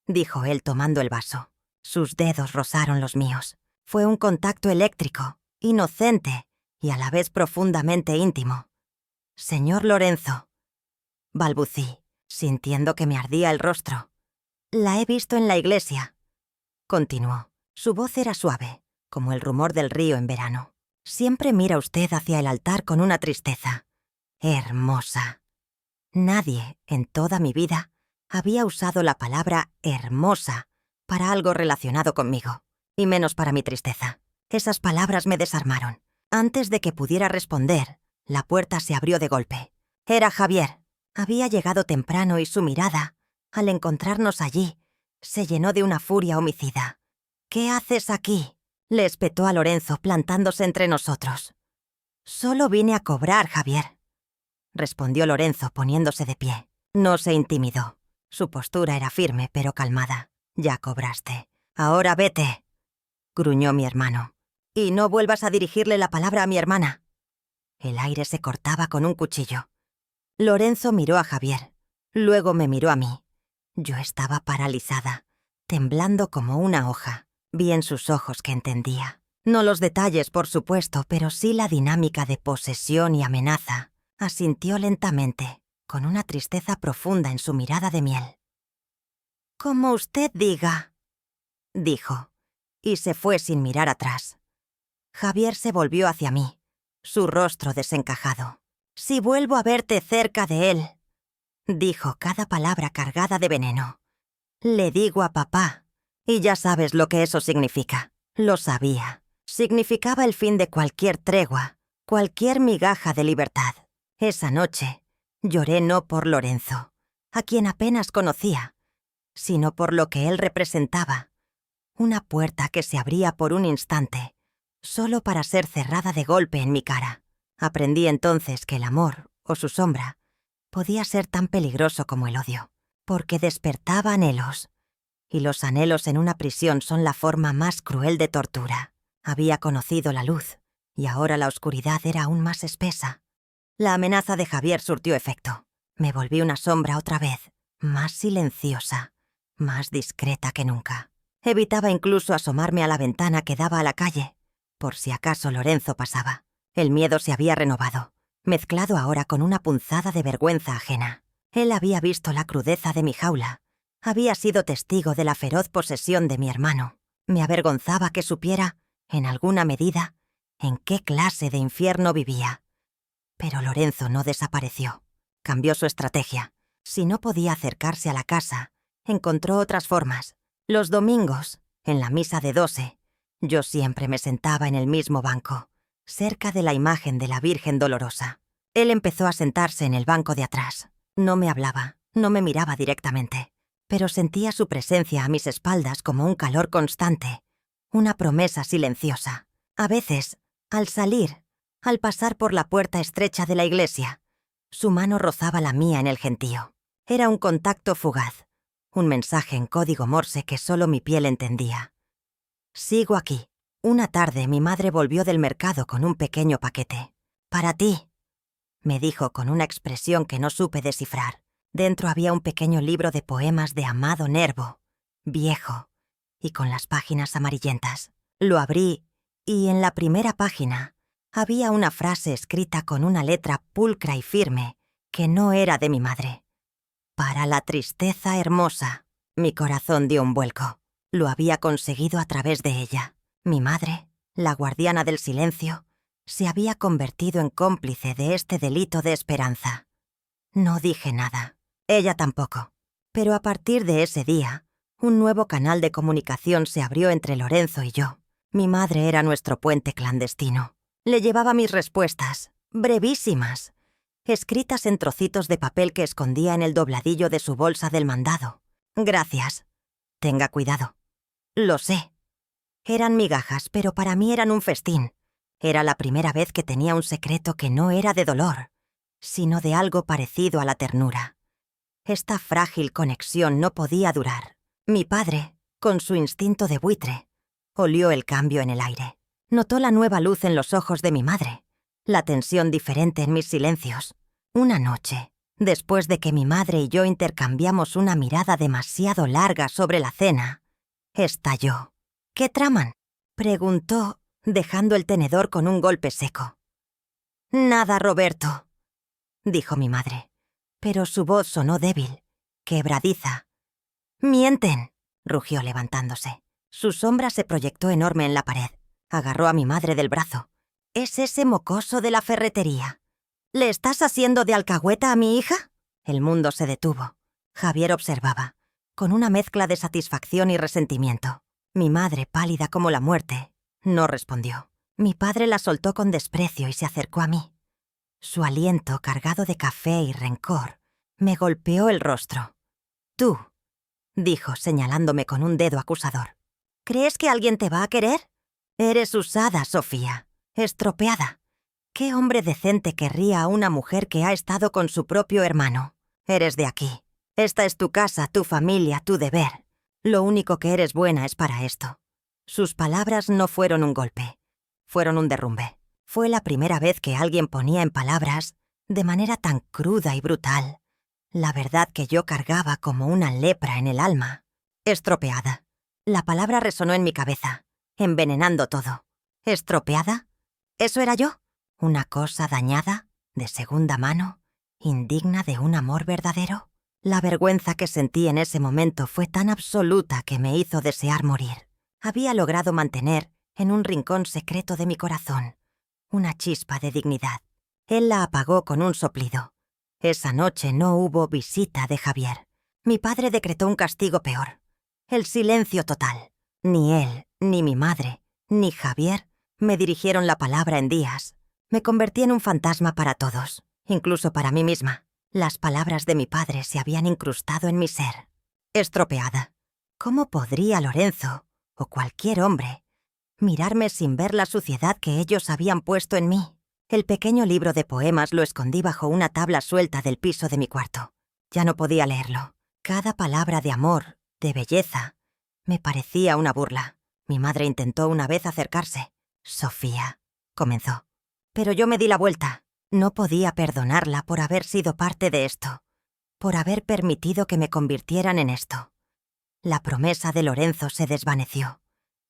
dijo él tomando el vaso. Sus dedos rozaron los míos. Fue un contacto eléctrico, inocente y a la vez profundamente íntimo. «Señor Lorenzo», balbucí, sintiendo que me ardía el rostro. «La he visto en la iglesia», continuó. Su voz era suave, como el rumor del río en verano. «Siempre mira usted hacia el altar con una tristeza. Hermosa». Nadie, en toda mi vida, había usado la palabra hermosa para algo relacionado conmigo, y menos para mi tristeza. Esas palabras me desarmaron. Antes de que pudiera responder, la puerta se abrió de golpe. Era Javier. Había llegado temprano y su mirada, al encontrarnos allí, se llenó de una furia homicida. «¿Qué haces aquí?», le espetó a Lorenzo plantándose entre nosotros. «Solo vine a cobrar, Javier», respondió Lorenzo poniéndose de pie. No se intimidó. Su postura era firme pero calmada. «Ya cobraste. Ahora vete», gruñó mi hermano. «Y no vuelvas a dirigirle la palabra a mi hermana». El aire se cortaba con un cuchillo. Lorenzo miró a Javier. Luego me miró a mí. Yo estaba paralizada, temblando como una hoja. Vi en sus ojos que entendía. No los detalles, por supuesto, pero sí la dinámica de posesión y amenaza. Asintió lentamente, con una tristeza profunda en su mirada de miel. «Como usted diga», dijo, y se fue sin mirar atrás. Javier se volvió hacia mí, su rostro desencajado. «Si vuelvo a verte cerca de él», dijo cada palabra cargada de veneno. «Le digo a papá, y ya sabes lo que eso significa». Lo sabía. Significaba el fin de cualquier tregua, cualquier migaja de libertad. Esa noche, lloré no por Lorenzo, a quien apenas conocía, sino por lo que él representaba. Una puerta que se abría por un instante, solo para ser cerrada de golpe en mi cara. Aprendí entonces que el amor, o su sombra, podía ser tan peligroso como el odio, porque despertaba anhelos, y los anhelos en una prisión son la forma más cruel de tortura. Había conocido la luz, y ahora la oscuridad era aún más espesa. La amenaza de Javier surtió efecto. Me volví una sombra otra vez, más silenciosa, más discreta que nunca. Evitaba incluso asomarme a la ventana que daba a la calle, por si acaso Lorenzo pasaba. El miedo se había renovado, mezclado ahora con una punzada de vergüenza ajena. Él había visto la crudeza de mi jaula. Había sido testigo de la feroz posesión de mi hermano. Me avergonzaba que supiera, en alguna medida, en qué clase de infierno vivía. Pero Lorenzo no desapareció. Cambió su estrategia. Si no podía acercarse a la casa, encontró otras formas. Los domingos, en la misa de 12, yo siempre me sentaba en el mismo banco, cerca de la imagen de la Virgen Dolorosa. Él empezó a sentarse en el banco de atrás. No me hablaba, no me miraba directamente, pero sentía su presencia a mis espaldas como un calor constante, una promesa silenciosa. A veces, al salir, al pasar por la puerta estrecha de la iglesia, su mano rozaba la mía en el gentío. Era un contacto fugaz, un mensaje en código Morse que solo mi piel entendía. «Sigo aquí». Una tarde mi madre volvió del mercado con un pequeño paquete. «Para ti», me dijo con una expresión que no supe descifrar. Dentro había un pequeño libro de poemas de Amado Nervo, viejo, y con las páginas amarillentas. Lo abrí, y en la primera página había una frase escrita con una letra pulcra y firme que no era de mi madre. «Para la tristeza hermosa». Mi corazón dio un vuelco. Lo había conseguido a través de ella. Mi madre, la guardiana del silencio, se había convertido en cómplice de este delito de esperanza. No dije nada. Ella tampoco. Pero a partir de ese día, un nuevo canal de comunicación se abrió entre Lorenzo y yo. Mi madre era nuestro puente clandestino. Le llevaba mis respuestas, brevísimas, escritas en trocitos de papel que escondía en el dobladillo de su bolsa del mandado. Gracias. Tenga cuidado. Lo sé. Eran migajas, pero para mí eran un festín. Era la primera vez que tenía un secreto que no era de dolor, sino de algo parecido a la ternura. Esta frágil conexión no podía durar. Mi padre, con su instinto de buitre, olió el cambio en el aire. Notó la nueva luz en los ojos de mi madre, la tensión diferente en mis silencios. Una noche, después de que mi madre y yo intercambiamos una mirada demasiado larga sobre la cena, estalló. ¿Qué traman?, preguntó, dejando el tenedor con un golpe seco. Nada, Roberto, dijo mi madre, pero su voz sonó débil, quebradiza. Mienten, rugió levantándose. Su sombra se proyectó enorme en la pared. Agarró a mi madre del brazo. ¿Es ese mocoso de la ferretería? ¿Le estás haciendo de alcahueta a mi hija? El mundo se detuvo. Javier observaba, con una mezcla de satisfacción y resentimiento. Mi madre, pálida como la muerte, no respondió. Mi padre la soltó con desprecio y se acercó a mí. Su aliento, cargado de café y rencor, me golpeó el rostro. Tú, dijo, señalándome con un dedo acusador. ¿Crees que alguien te va a querer? Eres usada, Sofía. Estropeada. ¿Qué hombre decente querría a una mujer que ha estado con su propio hermano? Eres de aquí. Esta es tu casa, tu familia, tu deber. Lo único que eres buena es para esto. Sus palabras no fueron un golpe. Fueron un derrumbe. Fue la primera vez que alguien ponía en palabras, de manera tan cruda y brutal, la verdad que yo cargaba como una lepra en el alma. Estropeada. La palabra resonó en mi cabeza, envenenando todo. ¿Estropeada? ¿Eso era yo? ¿Una cosa dañada, de segunda mano, indigna de un amor verdadero? La vergüenza que sentí en ese momento fue tan absoluta que me hizo desear morir. Había logrado mantener, en un rincón secreto de mi corazón, una chispa de dignidad. Él la apagó con un soplido. Esa noche no hubo visita de Javier. Mi padre decretó un castigo peor. El silencio total. Ni él, ni mi madre, ni Javier me dirigieron la palabra en días. Me convertí en un fantasma para todos, incluso para mí misma. Las palabras de mi padre se habían incrustado en mi ser. Estropeada. ¿Cómo podría Lorenzo, o cualquier hombre, mirarme sin ver la suciedad que ellos habían puesto en mí? El pequeño libro de poemas lo escondí bajo una tabla suelta del piso de mi cuarto. Ya no podía leerlo. Cada palabra de amor, de belleza, me parecía una burla. Mi madre intentó una vez acercarse. Sofía, comenzó. Pero yo me di la vuelta. No podía perdonarla por haber sido parte de esto, por haber permitido que me convirtieran en esto. La promesa de Lorenzo se desvaneció,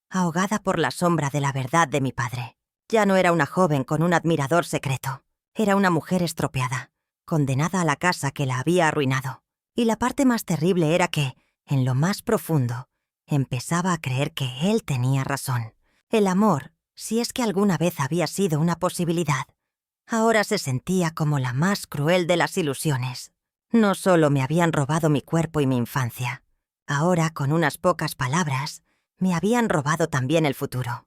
ahogada por la sombra de la verdad de mi padre. Ya no era una joven con un admirador secreto. Era una mujer estropeada, condenada a la casa que la había arruinado. Y la parte más terrible era que, en lo más profundo, empezaba a creer que él tenía razón. El amor, si es que alguna vez había sido una posibilidad, ahora se sentía como la más cruel de las ilusiones. No solo me habían robado mi cuerpo y mi infancia, ahora, con unas pocas palabras, me habían robado también el futuro.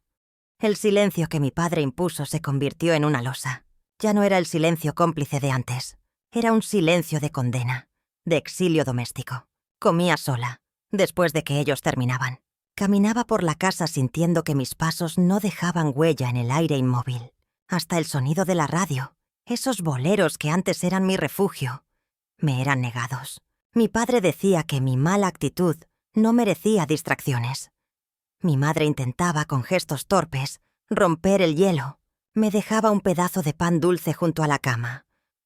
El silencio que mi padre impuso se convirtió en una losa. Ya no era el silencio cómplice de antes. Era un silencio de condena, de exilio doméstico. Comía sola, después de que ellos terminaban. Caminaba por la casa sintiendo que mis pasos no dejaban huella en el aire inmóvil. Hasta el sonido de la radio, esos boleros que antes eran mi refugio, me eran negados. Mi padre decía que mi mala actitud no merecía distracciones. Mi madre intentaba, con gestos torpes, romper el hielo. Me dejaba un pedazo de pan dulce junto a la cama,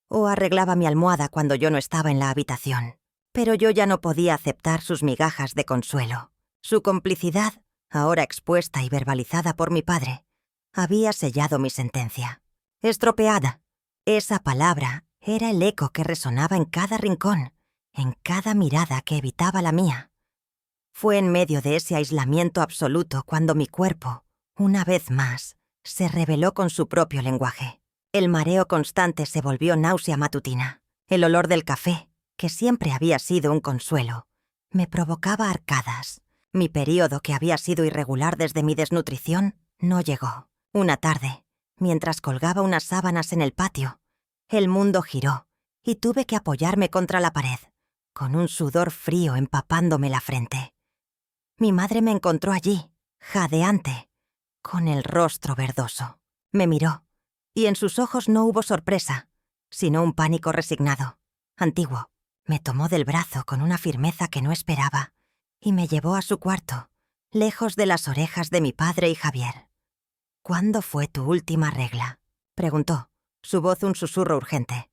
o arreglaba mi almohada cuando yo no estaba en la habitación. Pero yo ya no podía aceptar sus migajas de consuelo. Su complicidad, ahora expuesta y verbalizada por mi padre, había sellado mi sentencia. Estropeada. Esa palabra era el eco que resonaba en cada rincón, en cada mirada que evitaba la mía. Fue en medio de ese aislamiento absoluto cuando mi cuerpo, una vez más, se reveló con su propio lenguaje. El mareo constante se volvió náusea matutina. El olor del café, que siempre había sido un consuelo, me provocaba arcadas. Mi período, que había sido irregular desde mi desnutrición, no llegó. Una tarde, mientras colgaba unas sábanas en el patio, el mundo giró y tuve que apoyarme contra la pared, con un sudor frío empapándome la frente. Mi madre me encontró allí, jadeante, con el rostro verdoso. Me miró, y en sus ojos no hubo sorpresa, sino un pánico resignado, antiguo. Me tomó del brazo con una firmeza que no esperaba y me llevó a su cuarto, lejos de las orejas de mi padre y Javier. «¿Cuándo fue tu última regla?», preguntó, su voz un susurro urgente.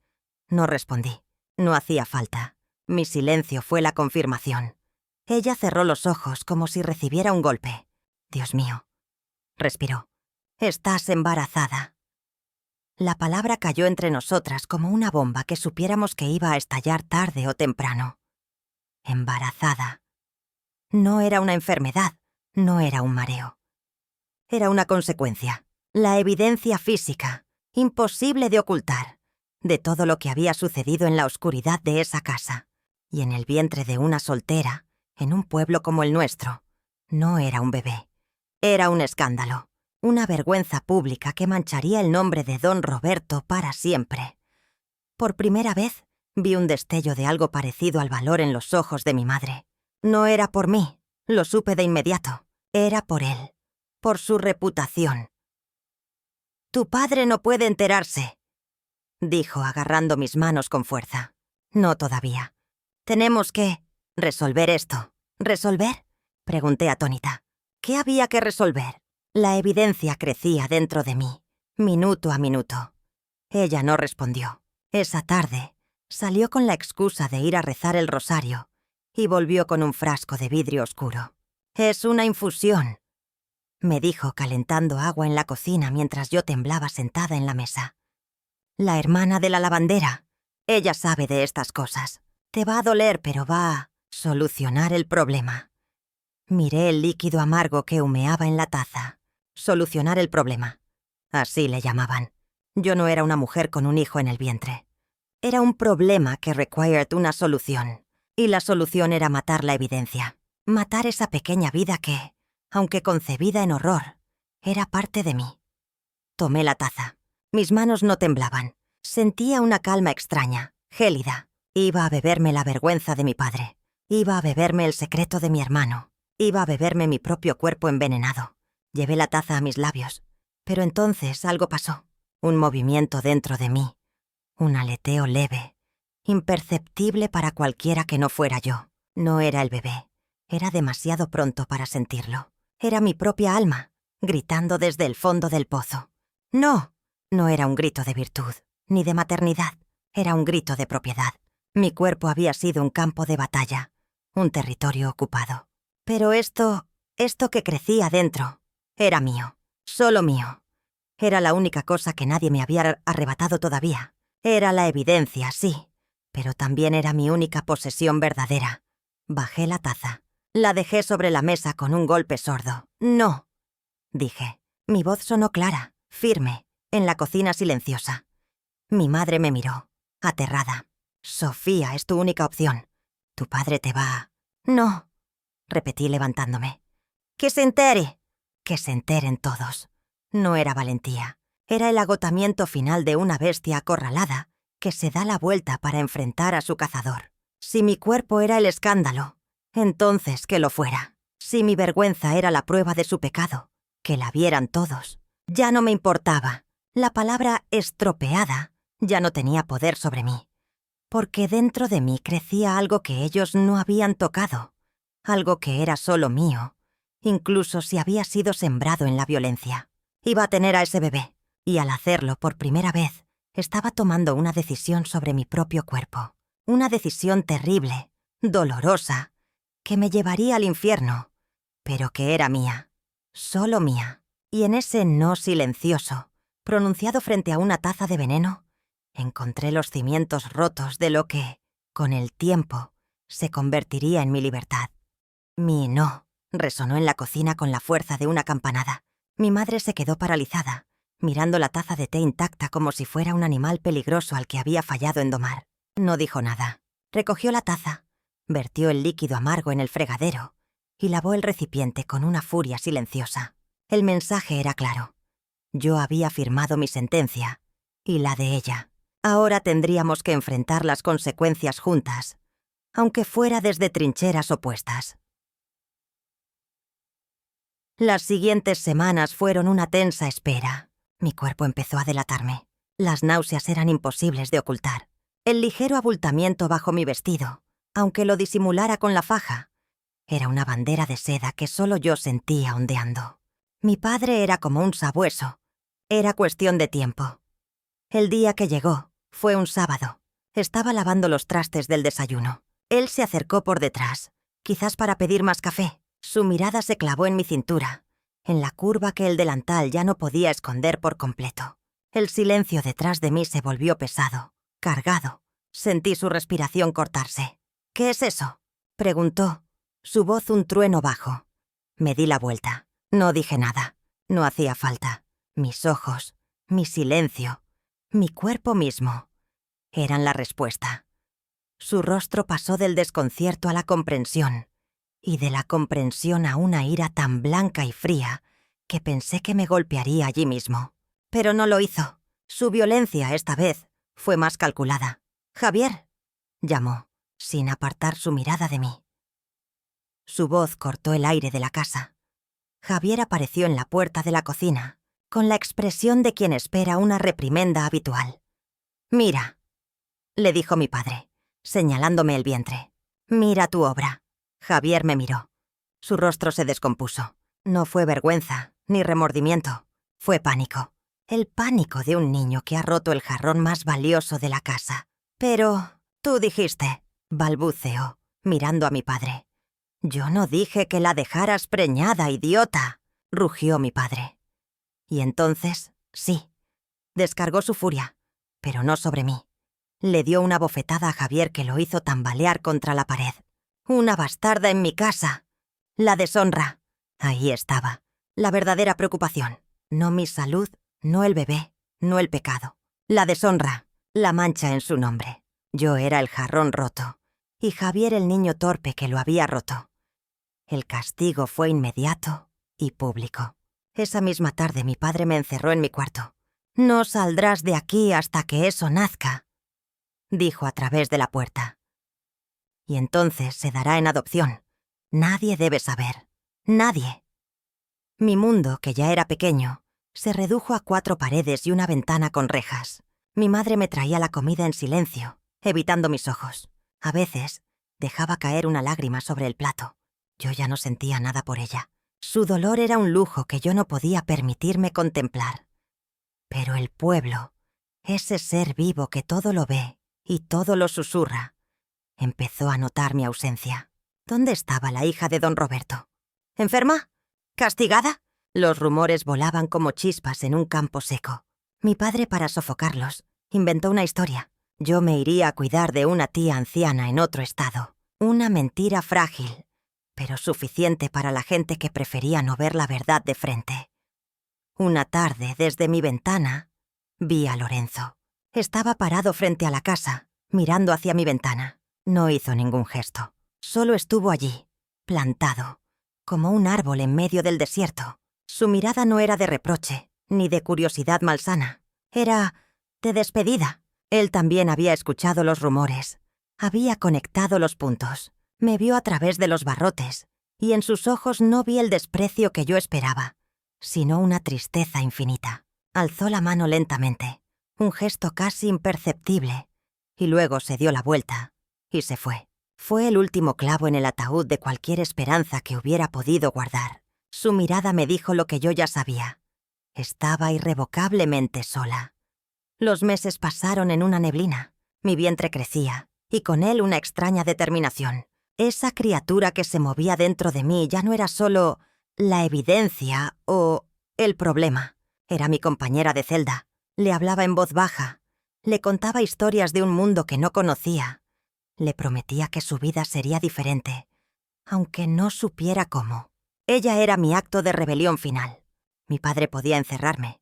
No respondí. No hacía falta. Mi silencio fue la confirmación. Ella cerró los ojos como si recibiera un golpe. «Dios mío», respiró. «Estás embarazada». La palabra cayó entre nosotras como una bomba que supiéramos que iba a estallar tarde o temprano. Embarazada. No era una enfermedad, no era un mareo. Era una consecuencia, la evidencia física, imposible de ocultar, de todo lo que había sucedido en la oscuridad de esa casa. Y en el vientre de una soltera, en un pueblo como el nuestro, no era un bebé. Era un escándalo. Una vergüenza pública que mancharía el nombre de don Roberto para siempre. Por primera vez, vi un destello de algo parecido al valor en los ojos de mi madre. No era por mí, lo supe de inmediato. Era por él, por su reputación. «Tu padre no puede enterarse», dijo agarrando mis manos con fuerza. «No todavía. Tenemos que resolver esto». «¿Resolver?», pregunté atónita. ¿Qué había que resolver? La evidencia crecía dentro de mí, minuto a minuto. Ella no respondió. Esa tarde, salió con la excusa de ir a rezar el rosario y volvió con un frasco de vidrio oscuro. «Es una infusión», me dijo calentando agua en la cocina mientras yo temblaba sentada en la mesa. «La hermana de la lavandera. Ella sabe de estas cosas. Te va a doler, pero va a solucionar el problema». Miré el líquido amargo que humeaba en la taza. Solucionar el problema. Así le llamaban. Yo no era una mujer con un hijo en el vientre. Era un problema que required una solución. Y la solución era matar la evidencia. Matar esa pequeña vida que, aunque concebida en horror, era parte de mí. Tomé la taza. Mis manos no temblaban. Sentía una calma extraña, gélida. Iba a beberme la vergüenza de mi padre. Iba a beberme el secreto de mi hermano. Iba a beberme mi propio cuerpo envenenado. Llevé la taza a mis labios. Pero entonces algo pasó. Un movimiento dentro de mí. Un aleteo leve. Imperceptible para cualquiera que no fuera yo. No era el bebé. Era demasiado pronto para sentirlo. Era mi propia alma, gritando desde el fondo del pozo. No, no era un grito de virtud, ni de maternidad. Era un grito de propiedad. Mi cuerpo había sido un campo de batalla, un territorio ocupado. Pero esto que crecía dentro, era mío, solo mío. Era la única cosa que nadie me había arrebatado todavía. Era la evidencia, sí, pero también era mi única posesión verdadera. Bajé la taza. La dejé sobre la mesa con un golpe sordo. «No», dije. Mi voz sonó clara, firme, en la cocina silenciosa. Mi madre me miró, aterrada. «Sofía, es tu única opción. Tu padre te va a...» «No», repetí levantándome. «Que se entere». «Que se enteren todos». No era valentía. Era el agotamiento final de una bestia acorralada que se da la vuelta para enfrentar a su cazador. Si mi cuerpo era el escándalo, entonces que lo fuera. Si mi vergüenza era la prueba de su pecado, que la vieran todos. Ya no me importaba. La palabra estropeada ya no tenía poder sobre mí. Porque dentro de mí crecía algo que ellos no habían tocado. Algo que era solo mío, incluso si había sido sembrado en la violencia. Iba a tener a ese bebé, y al hacerlo por primera vez, estaba tomando una decisión sobre mi propio cuerpo. Una decisión terrible, dolorosa, que me llevaría al infierno, pero que era mía, solo mía. Y en ese no silencioso, pronunciado frente a una taza de veneno, encontré los cimientos rotos de lo que, con el tiempo, se convertiría en mi libertad. Mi no resonó en la cocina con la fuerza de una campanada. Mi madre se quedó paralizada, mirando la taza de té intacta como si fuera un animal peligroso al que había fallado en domar. No dijo nada. Recogió la taza, vertió el líquido amargo en el fregadero y lavó el recipiente con una furia silenciosa. El mensaje era claro. Yo había firmado mi sentencia, y la de ella. Ahora tendríamos que enfrentar las consecuencias juntas, aunque fuera desde trincheras opuestas. Las siguientes semanas fueron una tensa espera. Mi cuerpo empezó a delatarme. Las náuseas eran imposibles de ocultar. El ligero abultamiento bajo mi vestido, aunque lo disimulara con la faja, era una bandera de seda que solo yo sentía ondeando. Mi padre era como un sabueso. Era cuestión de tiempo. El día que llegó fue un sábado. Estaba lavando los trastes del desayuno. Él se acercó por detrás, quizás para pedir más café. Su mirada se clavó en mi cintura, en la curva que el delantal ya no podía esconder por completo. El silencio detrás de mí se volvió pesado, cargado. Sentí su respiración cortarse. «¿Qué es eso?», preguntó, su voz un trueno bajo. Me di la vuelta. No dije nada. No hacía falta. Mis ojos, mi silencio, mi cuerpo mismo eran la respuesta. Su rostro pasó del desconcierto a la comprensión, y de la comprensión a una ira tan blanca y fría que pensé que me golpearía allí mismo. Pero no lo hizo. Su violencia, esta vez, fue más calculada. «Javier», llamó, sin apartar su mirada de mí. Su voz cortó el aire de la casa. Javier apareció en la puerta de la cocina, con la expresión de quien espera una reprimenda habitual. «Mira», le dijo mi padre, señalándome el vientre. «Mira tu obra». Javier me miró. Su rostro se descompuso. No fue vergüenza, ni remordimiento. Fue pánico. El pánico de un niño que ha roto el jarrón más valioso de la casa. «Pero tú dijiste», balbuceó, mirando a mi padre. «Yo no dije que la dejaras preñada, idiota», rugió mi padre. Y entonces, sí, descargó su furia, pero no sobre mí. Le dio una bofetada a Javier que lo hizo tambalear contra la pared. «Una bastarda en mi casa. La deshonra». Ahí estaba, la verdadera preocupación. No mi salud, no el bebé, no el pecado. La deshonra, la mancha en su nombre. Yo era el jarrón roto, y Javier el niño torpe que lo había roto. El castigo fue inmediato y público. Esa misma tarde mi padre me encerró en mi cuarto. «No saldrás de aquí hasta que eso nazca», dijo a través de la puerta. «Y entonces se dará en adopción. Nadie debe saber. Nadie». Mi mundo, que ya era pequeño, se redujo a 4 paredes y una ventana con rejas. Mi madre me traía la comida en silencio, evitando mis ojos. A veces, dejaba caer una lágrima sobre el plato. Yo ya no sentía nada por ella. Su dolor era un lujo que yo no podía permitirme contemplar. Pero el pueblo, ese ser vivo que todo lo ve y todo lo susurra, empezó a notar mi ausencia. ¿Dónde estaba la hija de don Roberto? ¿Enferma? ¿Castigada? Los rumores volaban como chispas en un campo seco. Mi padre, para sofocarlos, inventó una historia. Yo me iría a cuidar de una tía anciana en otro estado. Una mentira frágil, pero suficiente para la gente que prefería no ver la verdad de frente. Una tarde, desde mi ventana, vi a Lorenzo. Estaba parado frente a la casa, mirando hacia mi ventana. No hizo ningún gesto. Solo estuvo allí, plantado, como un árbol en medio del desierto. Su mirada no era de reproche, ni de curiosidad malsana. Era de despedida. Él también había escuchado los rumores. Había conectado los puntos. Me vio a través de los barrotes, y en sus ojos no vi el desprecio que yo esperaba, sino una tristeza infinita. Alzó la mano lentamente, un gesto casi imperceptible, y luego se dio la vuelta y se fue. Fue el último clavo en el ataúd de cualquier esperanza que hubiera podido guardar. Su mirada me dijo lo que yo ya sabía. Estaba irrevocablemente sola. Los meses pasaron en una neblina. Mi vientre crecía, y con él una extraña determinación. Esa criatura que se movía dentro de mí ya no era solo la evidencia o el problema. Era mi compañera de celda. Le hablaba en voz baja. Le contaba historias de un mundo que no conocía. Le prometía que su vida sería diferente, aunque no supiera cómo. Ella era mi acto de rebelión final. Mi padre podía encerrarme,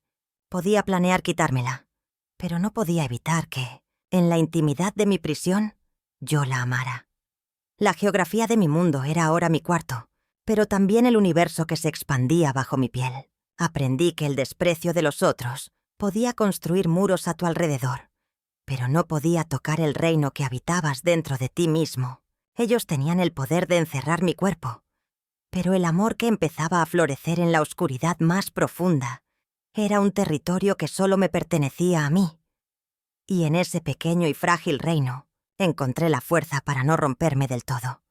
podía planear quitármela, pero no podía evitar que, en la intimidad de mi prisión, yo la amara. La geografía de mi mundo era ahora mi cuarto, pero también el universo que se expandía bajo mi piel. Aprendí que el desprecio de los otros podía construir muros a tu alrededor, pero no podía tocar el reino que habitabas dentro de ti mismo. Ellos tenían el poder de encerrar mi cuerpo, pero el amor que empezaba a florecer en la oscuridad más profunda era un territorio que solo me pertenecía a mí. Y en ese pequeño y frágil reino encontré la fuerza para no romperme del todo.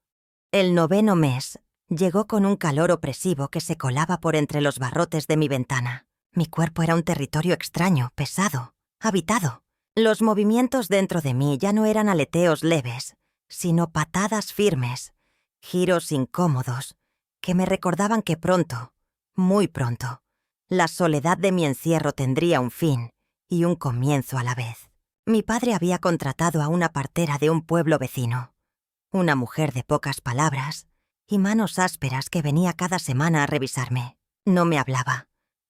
El 9º mes llegó con un calor opresivo que se colaba por entre los barrotes de mi ventana. Mi cuerpo era un territorio extraño, pesado, habitado. Los movimientos dentro de mí ya no eran aleteos leves, sino patadas firmes, giros incómodos, que me recordaban que pronto, muy pronto, la soledad de mi encierro tendría un fin y un comienzo a la vez. Mi padre había contratado a una partera de un pueblo vecino, una mujer de pocas palabras y manos ásperas que venía cada semana a revisarme. No me hablaba,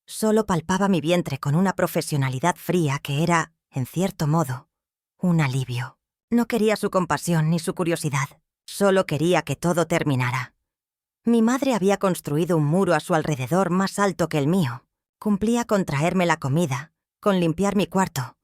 solo palpaba mi vientre con una profesionalidad fría que era, en cierto modo, un alivio. No quería su compasión ni su curiosidad, solo quería que todo terminara. Mi madre había construido un muro a su alrededor más alto que el mío. Cumplía con traerme la comida, con limpiar mi cuarto,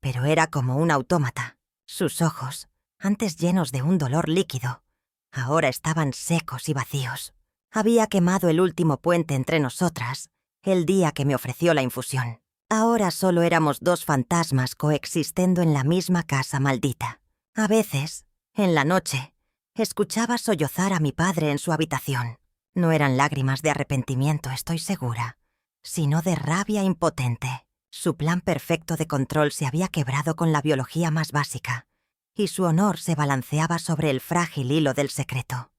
pero era como un autómata. Sus ojos, antes llenos de un dolor líquido, ahora estaban secos y vacíos. Había quemado el último puente entre nosotras el día que me ofreció la infusión. Ahora solo éramos dos fantasmas coexistiendo en la misma casa maldita. A veces, en la noche, escuchaba sollozar a mi padre en su habitación. No eran lágrimas de arrepentimiento, estoy segura, sino de rabia impotente. Su plan perfecto de control se había quebrado con la biología más básica, y su honor se balanceaba sobre el frágil hilo del secreto.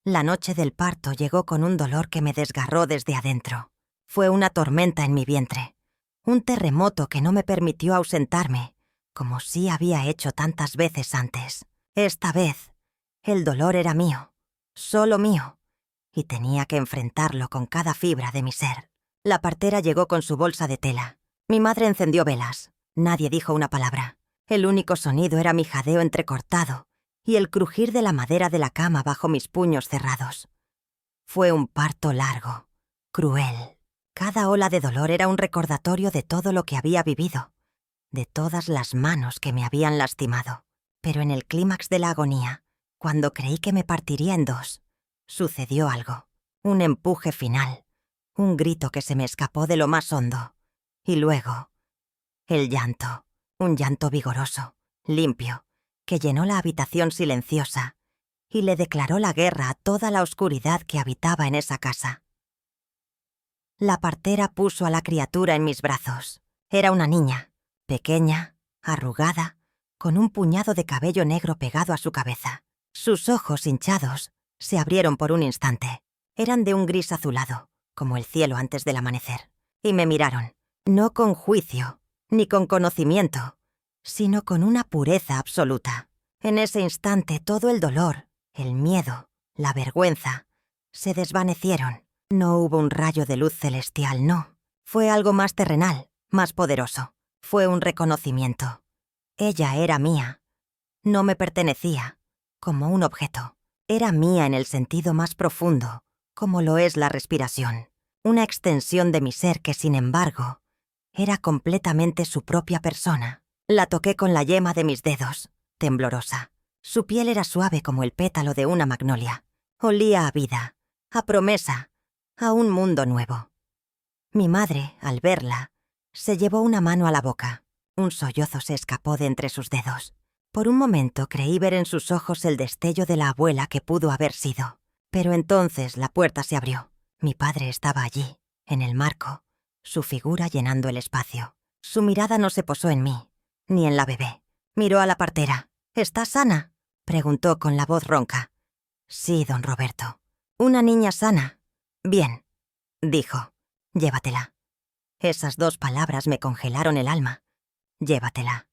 La noche del parto llegó con un dolor que me desgarró desde adentro. Fue una tormenta en mi vientre, un terremoto que no me permitió ausentarme, como sí había hecho tantas veces antes. Esta vez, el dolor era mío, solo mío, y tenía que enfrentarlo con cada fibra de mi ser. La partera llegó con su bolsa de tela. Mi madre encendió velas. Nadie dijo una palabra. El único sonido era mi jadeo entrecortado y el crujir de la madera de la cama bajo mis puños cerrados. Fue un parto largo, cruel. Cada ola de dolor era un recordatorio de todo lo que había vivido, de todas las manos que me habían lastimado. Pero en el clímax de la agonía, cuando creí que me partiría en dos, sucedió algo. Un empuje final, un grito que se me escapó de lo más hondo. Y luego, el llanto, un llanto vigoroso, limpio, que llenó la habitación silenciosa y le declaró la guerra a toda la oscuridad que habitaba en esa casa. La partera puso a la criatura en mis brazos. Era una niña, pequeña, arrugada, con un puñado de cabello negro pegado a su cabeza. Sus ojos hinchados se abrieron por un instante. Eran de un gris azulado, como el cielo antes del amanecer. Y me miraron, no con juicio, ni con conocimiento, sino con una pureza absoluta. En ese instante todo el dolor, el miedo, la vergüenza, se desvanecieron. No hubo un rayo de luz celestial, no. Fue algo más terrenal, más poderoso. Fue un reconocimiento. Ella era mía. No me pertenecía, como un objeto. Era mía en el sentido más profundo, como lo es la respiración. Una extensión de mi ser que, sin embargo, era completamente su propia persona. La toqué con la yema de mis dedos, temblorosa. Su piel era suave como el pétalo de una magnolia. Olía a vida, a promesa, a un mundo nuevo. Mi madre, al verla, se llevó una mano a la boca. Un sollozo se escapó de entre sus dedos. Por un momento creí ver en sus ojos el destello de la abuela que pudo haber sido. Pero entonces la puerta se abrió. Mi padre estaba allí, en el marco, su figura llenando el espacio. Su mirada no se posó en mí, ni en la bebé. Miró a la partera. «¿Está sana?», preguntó con la voz ronca. «Sí, don Roberto. Una niña sana. Bien», dijo. «Llévatela». Esas dos palabras me congelaron el alma. Llévatela.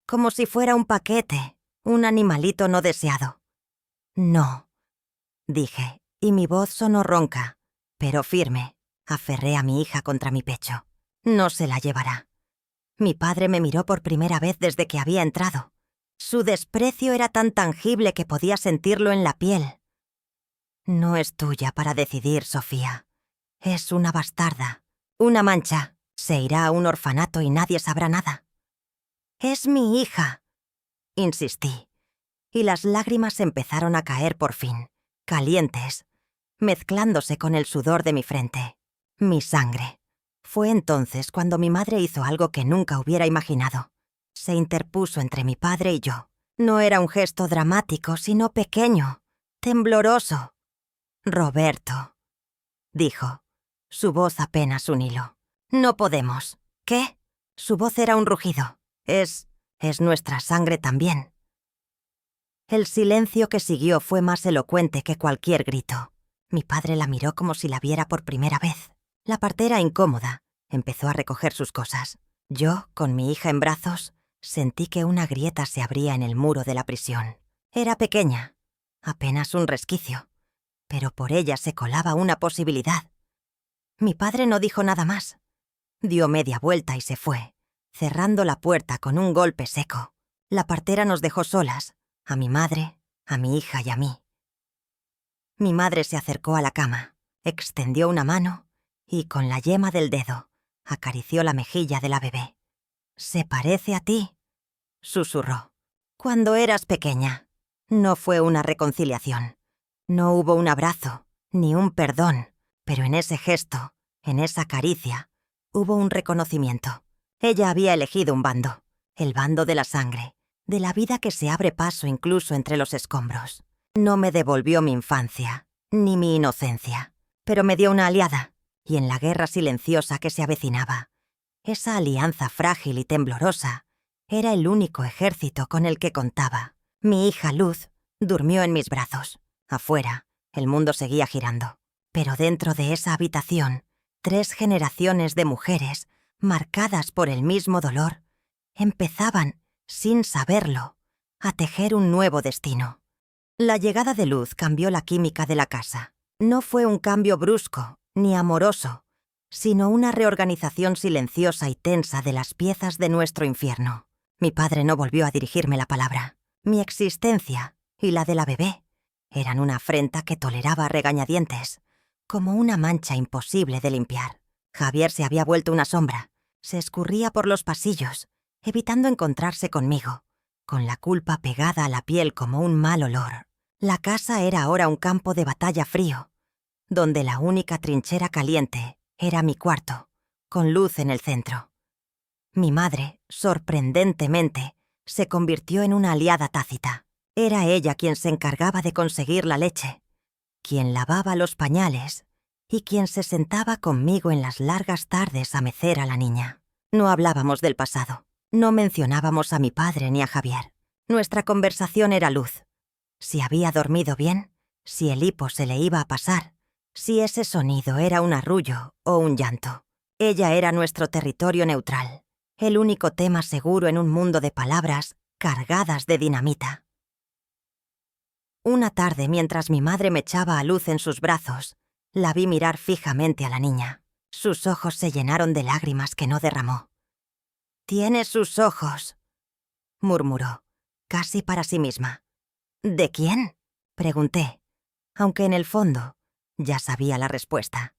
Como si fuera un paquete, un animalito no deseado. «No», dije, y mi voz sonó ronca. pero firme, aferré a mi hija contra mi pecho. No se la llevará. Mi padre me miró por primera vez desde que había entrado. Su desprecio era tan tangible que podía sentirlo en la piel. No es tuya para decidir, Sofía. Es una bastarda, una mancha. Se irá a un orfanato y nadie sabrá nada. Es mi hija, insistí, y las lágrimas empezaron a caer por fin, calientes, mezclándose con el sudor de mi frente. Mi sangre. Fue entonces cuando mi madre hizo algo que nunca hubiera imaginado. Se interpuso entre mi padre y yo. No era un gesto dramático, sino pequeño, tembloroso. «Roberto», dijo, su voz apenas un hilo. «No podemos». «¿Qué?» Su voz era un rugido. Es nuestra sangre también». El silencio que siguió fue más elocuente que cualquier grito. Mi padre la miró como si la viera por primera vez. La partera, incómoda, empezó a recoger sus cosas. Yo, con mi hija en brazos, sentí que una grieta se abría en el muro de la prisión. Era pequeña, apenas un resquicio, pero por ella se colaba una posibilidad. Mi padre no dijo nada más. Dio media vuelta y se fue, cerrando la puerta con un golpe seco. La partera nos dejó solas, a mi madre, a mi hija y a mí. Mi madre se acercó a la cama, extendió una mano y, con la yema del dedo, acarició la mejilla de la bebé. «Se parece a ti», susurró. «Cuando eras pequeña». No fue una reconciliación. No hubo un abrazo, ni un perdón, pero en ese gesto, en esa caricia, hubo un reconocimiento. Ella había elegido un bando, el bando de la sangre, de la vida que se abre paso incluso entre los escombros. No me devolvió mi infancia, ni mi inocencia, pero me dio una aliada, y en la guerra silenciosa que se avecinaba, esa alianza frágil y temblorosa era el único ejército con el que contaba. Mi hija Luz durmió en mis brazos. Afuera, el mundo seguía girando, pero dentro de esa habitación, 3 generaciones de mujeres, marcadas por el mismo dolor, empezaban, sin saberlo, a tejer un nuevo destino. La llegada de Luz cambió la química de la casa. No fue un cambio brusco, ni amoroso, sino una reorganización silenciosa y tensa de las piezas de nuestro infierno. Mi padre no volvió a dirigirme la palabra. Mi existencia, y la de la bebé, eran una afrenta que toleraba a regañadientes, como una mancha imposible de limpiar. Javier se había vuelto una sombra. Se escurría por los pasillos, evitando encontrarse conmigo, con la culpa pegada a la piel como un mal olor. La casa era ahora un campo de batalla frío, donde la única trinchera caliente era mi cuarto, con Luz en el centro. Mi madre, sorprendentemente, se convirtió en una aliada tácita. Era ella quien se encargaba de conseguir la leche, quien lavaba los pañales y quien se sentaba conmigo en las largas tardes a mecer a la niña. No hablábamos del pasado, no mencionábamos a mi padre ni a Javier. Nuestra conversación era Luz. Si había dormido bien, si el hipo se le iba a pasar, si ese sonido era un arrullo o un llanto. Ella era nuestro territorio neutral, el único tema seguro en un mundo de palabras cargadas de dinamita. Una tarde, mientras mi madre me echaba a Luz en sus brazos, la vi mirar fijamente a la niña. Sus ojos se llenaron de lágrimas que no derramó. «Tiene sus ojos», murmuró, casi para sí misma. «¿De quién?», pregunté, aunque en el fondo ya sabía la respuesta.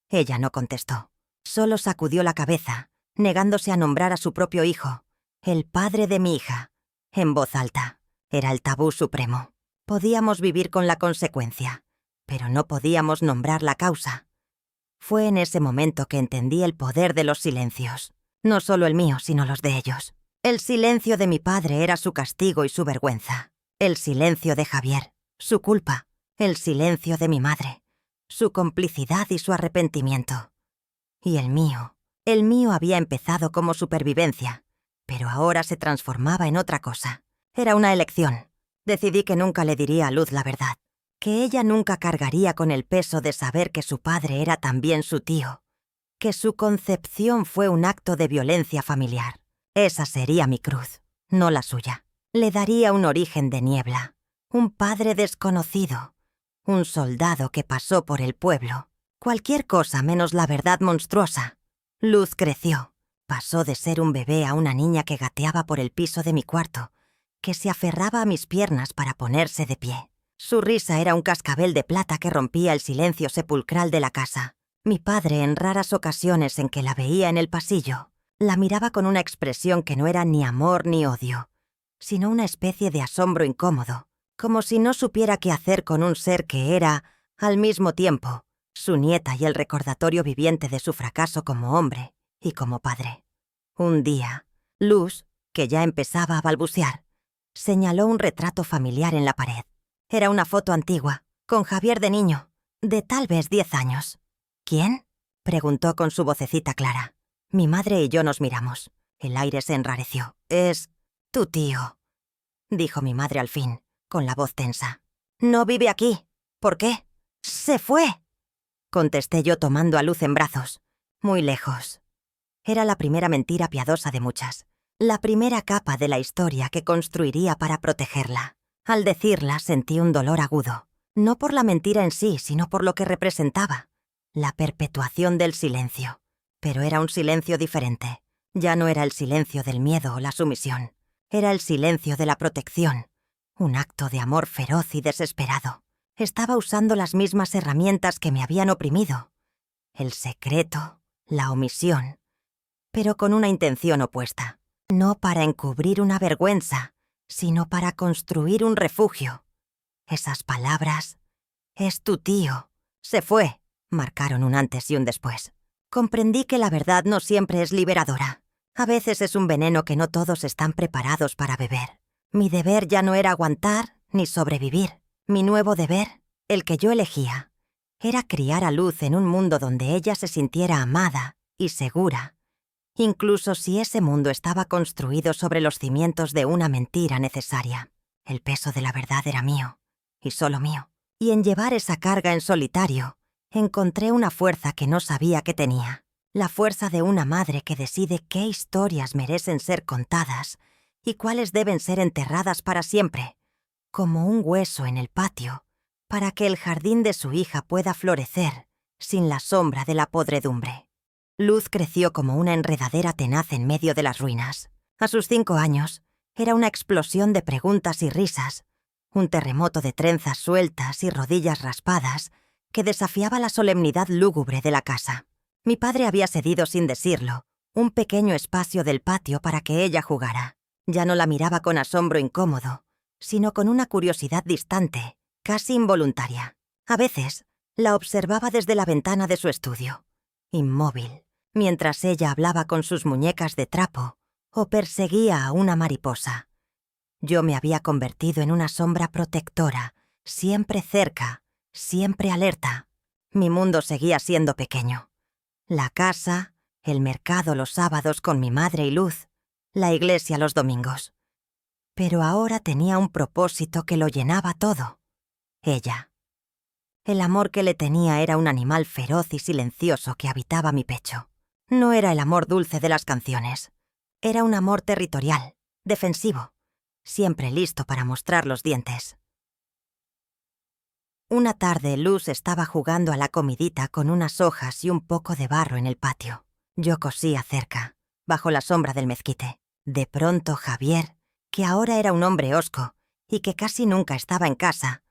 Ella no contestó, solo sacudió la cabeza, negándose a nombrar a su propio hijo, el padre de mi hija, en voz alta. Era el tabú supremo. Podíamos vivir con la consecuencia, pero no podíamos nombrar la causa. Fue en ese momento que entendí el poder de los silencios, no solo el mío, sino los de ellos. El silencio de mi padre era su castigo y su vergüenza. El silencio de Javier, su culpa. El silencio de mi madre, su complicidad y su arrepentimiento. Y el mío había empezado como supervivencia, pero ahora se transformaba en otra cosa. Era una elección. Decidí que nunca le diría a Luz la verdad, que ella nunca cargaría con el peso de saber que su padre era también su tío, que su concepción fue un acto de violencia familiar. Esa sería mi cruz, no la suya. Le daría un origen de niebla, un padre desconocido, un soldado que pasó por el pueblo Cualquier cosa menos la verdad monstruosa. Luz creció. Pasó de ser un bebé a una niña que gateaba por el piso de mi cuarto, que se aferraba a mis piernas para ponerse de pie. Su risa era un cascabel de plata que rompía el silencio sepulcral de la casa. Mi padre, en raras ocasiones en que la veía en el pasillo, la miraba con una expresión que no era ni amor ni odio, sino una especie de asombro incómodo, como si no supiera qué hacer con un ser que era, al mismo tiempo, su nieta y el recordatorio viviente de su fracaso como hombre y como padre. Un día, Luz, que ya empezaba a balbucear, señaló un retrato familiar en la pared. Era una foto antigua, con Javier de niño, de tal vez 10 años. ¿Quién?, preguntó con su vocecita clara. Mi madre y yo nos miramos. El aire se enrareció. «Es tu tío», dijo mi madre al fin, con la voz tensa. «No vive aquí. ¿Por qué?» «Se fue», contesté yo tomando a Luz en brazos. «Muy lejos». Era la primera mentira piadosa de muchas. La primera capa de la historia que construiría para protegerla. Al decirla sentí un dolor agudo. No por la mentira en sí, sino por lo que representaba. La perpetuación del silencio. Pero era un silencio diferente. Ya no era el silencio del miedo o la sumisión. Era el silencio de la protección. Un acto de amor feroz y desesperado. Estaba usando las mismas herramientas que me habían oprimido. El secreto, la omisión. Pero con una intención opuesta. No para encubrir una vergüenza, sino para construir un refugio. Esas palabras, «es tu tío», «se fue», marcaron un antes y un después. Comprendí que la verdad no siempre es liberadora. A veces es un veneno que no todos están preparados para beber. Mi deber ya no era aguantar ni sobrevivir. Mi nuevo deber, el que yo elegía, era criar a Luz en un mundo donde ella se sintiera amada y segura, incluso si ese mundo estaba construido sobre los cimientos de una mentira necesaria. El peso de la verdad era mío, y solo mío. Y en llevar esa carga en solitario, encontré una fuerza que no sabía que tenía. La fuerza de una madre que decide qué historias merecen ser contadas y cuáles deben ser enterradas para siempre, como un hueso en el patio, para que el jardín de su hija pueda florecer sin la sombra de la podredumbre. Luz creció como una enredadera tenaz en medio de las ruinas. A sus 5 años, era una explosión de preguntas y risas, un terremoto de trenzas sueltas y rodillas raspadas que desafiaba la solemnidad lúgubre de la casa. Mi padre había cedido sin decirlo un pequeño espacio del patio para que ella jugara. Ya no la miraba con asombro incómodo, sino con una curiosidad distante, casi involuntaria. A veces, la observaba desde la ventana de su estudio, inmóvil, mientras ella hablaba con sus muñecas de trapo o perseguía a una mariposa. Yo me había convertido en una sombra protectora, siempre cerca, siempre alerta. Mi mundo seguía siendo pequeño. La casa, el mercado los sábados con mi madre y Luz, la iglesia los domingos. Pero ahora tenía un propósito que lo llenaba todo. Ella. El amor que le tenía era un animal feroz y silencioso que habitaba mi pecho. No era el amor dulce de las canciones. Era un amor territorial, defensivo, siempre listo para mostrar los dientes. Una tarde, Luz estaba jugando a la comidita con unas hojas y un poco de barro en el patio. Yo cosía cerca, bajo la sombra del mezquite. De pronto, Javier, que ahora era un hombre hosco y que casi nunca estaba en casa,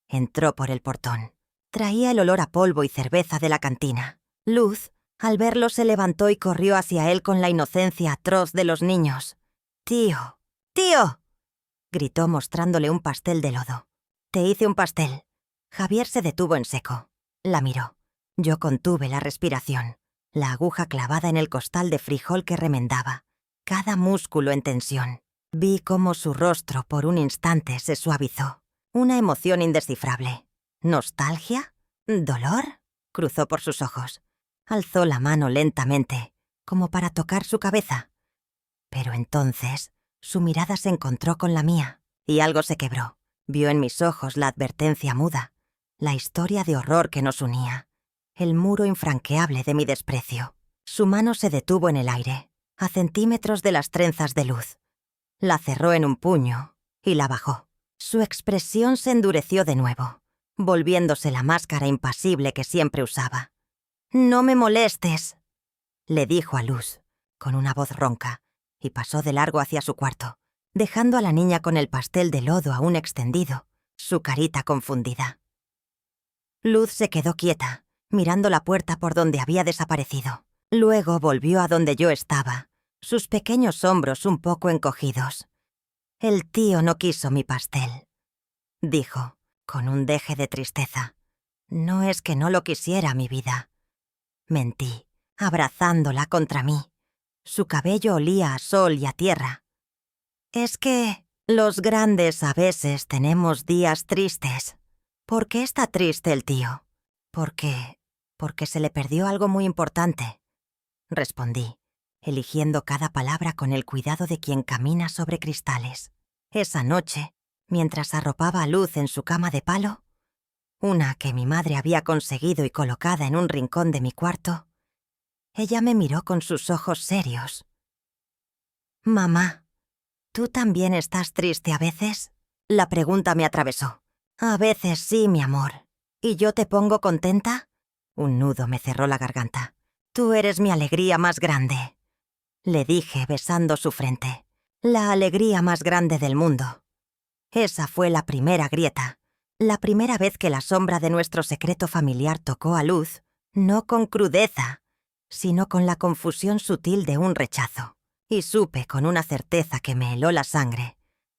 entró por el portón. Traía el olor a polvo y cerveza de la cantina. Luz, al verlo, se levantó y corrió hacia él con la inocencia atroz de los niños. «¡Tío! ¡Tío!», gritó mostrándole un pastel de lodo. «Te hice un pastel». Javier se detuvo en seco. La miró. Yo contuve la respiración, la aguja clavada en el costal de frijol que remendaba, cada músculo en tensión. Vi cómo su rostro por un instante se suavizó. Una emoción indescifrable. ¿Nostalgia? ¿Dolor? Cruzó por sus ojos. Alzó la mano lentamente, como para tocar su cabeza. Pero entonces, su mirada se encontró con la mía, y algo se quebró. Vio en mis ojos la advertencia muda, la historia de horror que nos unía, el muro infranqueable de mi desprecio. Su mano se detuvo en el aire, a centímetros de las trenzas de Luz. La cerró en un puño y la bajó. Su expresión se endureció de nuevo, volviéndose la máscara impasible que siempre usaba. No me molestes, le dijo a Luz, con una voz ronca, y pasó de largo hacia su cuarto, dejando a la niña con el pastel de lodo aún extendido, su carita confundida. Luz se quedó quieta, mirando la puerta por donde había desaparecido. Luego volvió a donde yo estaba, sus pequeños hombros un poco encogidos. «El tío no quiso mi pastel», dijo, con un deje de tristeza. «No es que no lo quisiera, mi vida». Mentí, abrazándola contra mí. Su cabello olía a sol y a tierra. «Es que los grandes a veces tenemos días tristes». «¿Por qué está triste el tío?» Porque se le perdió algo muy importante», respondí, eligiendo cada palabra con el cuidado de quien camina sobre cristales. Esa noche, mientras arropaba a Luz en su cama de palo, una que mi madre había conseguido y colocada en un rincón de mi cuarto, ella me miró con sus ojos serios. «Mamá, ¿tú también estás triste a veces?». La pregunta me atravesó. «A veces sí, mi amor. ¿Y yo te pongo contenta?». Un nudo me cerró la garganta. «Tú eres mi alegría más grande», le dije besando su frente. «La alegría más grande del mundo». Esa fue la primera grieta, la primera vez que la sombra de nuestro secreto familiar tocó a Luz, no con crudeza, sino con la confusión sutil de un rechazo. Y supe con una certeza que me heló la sangre,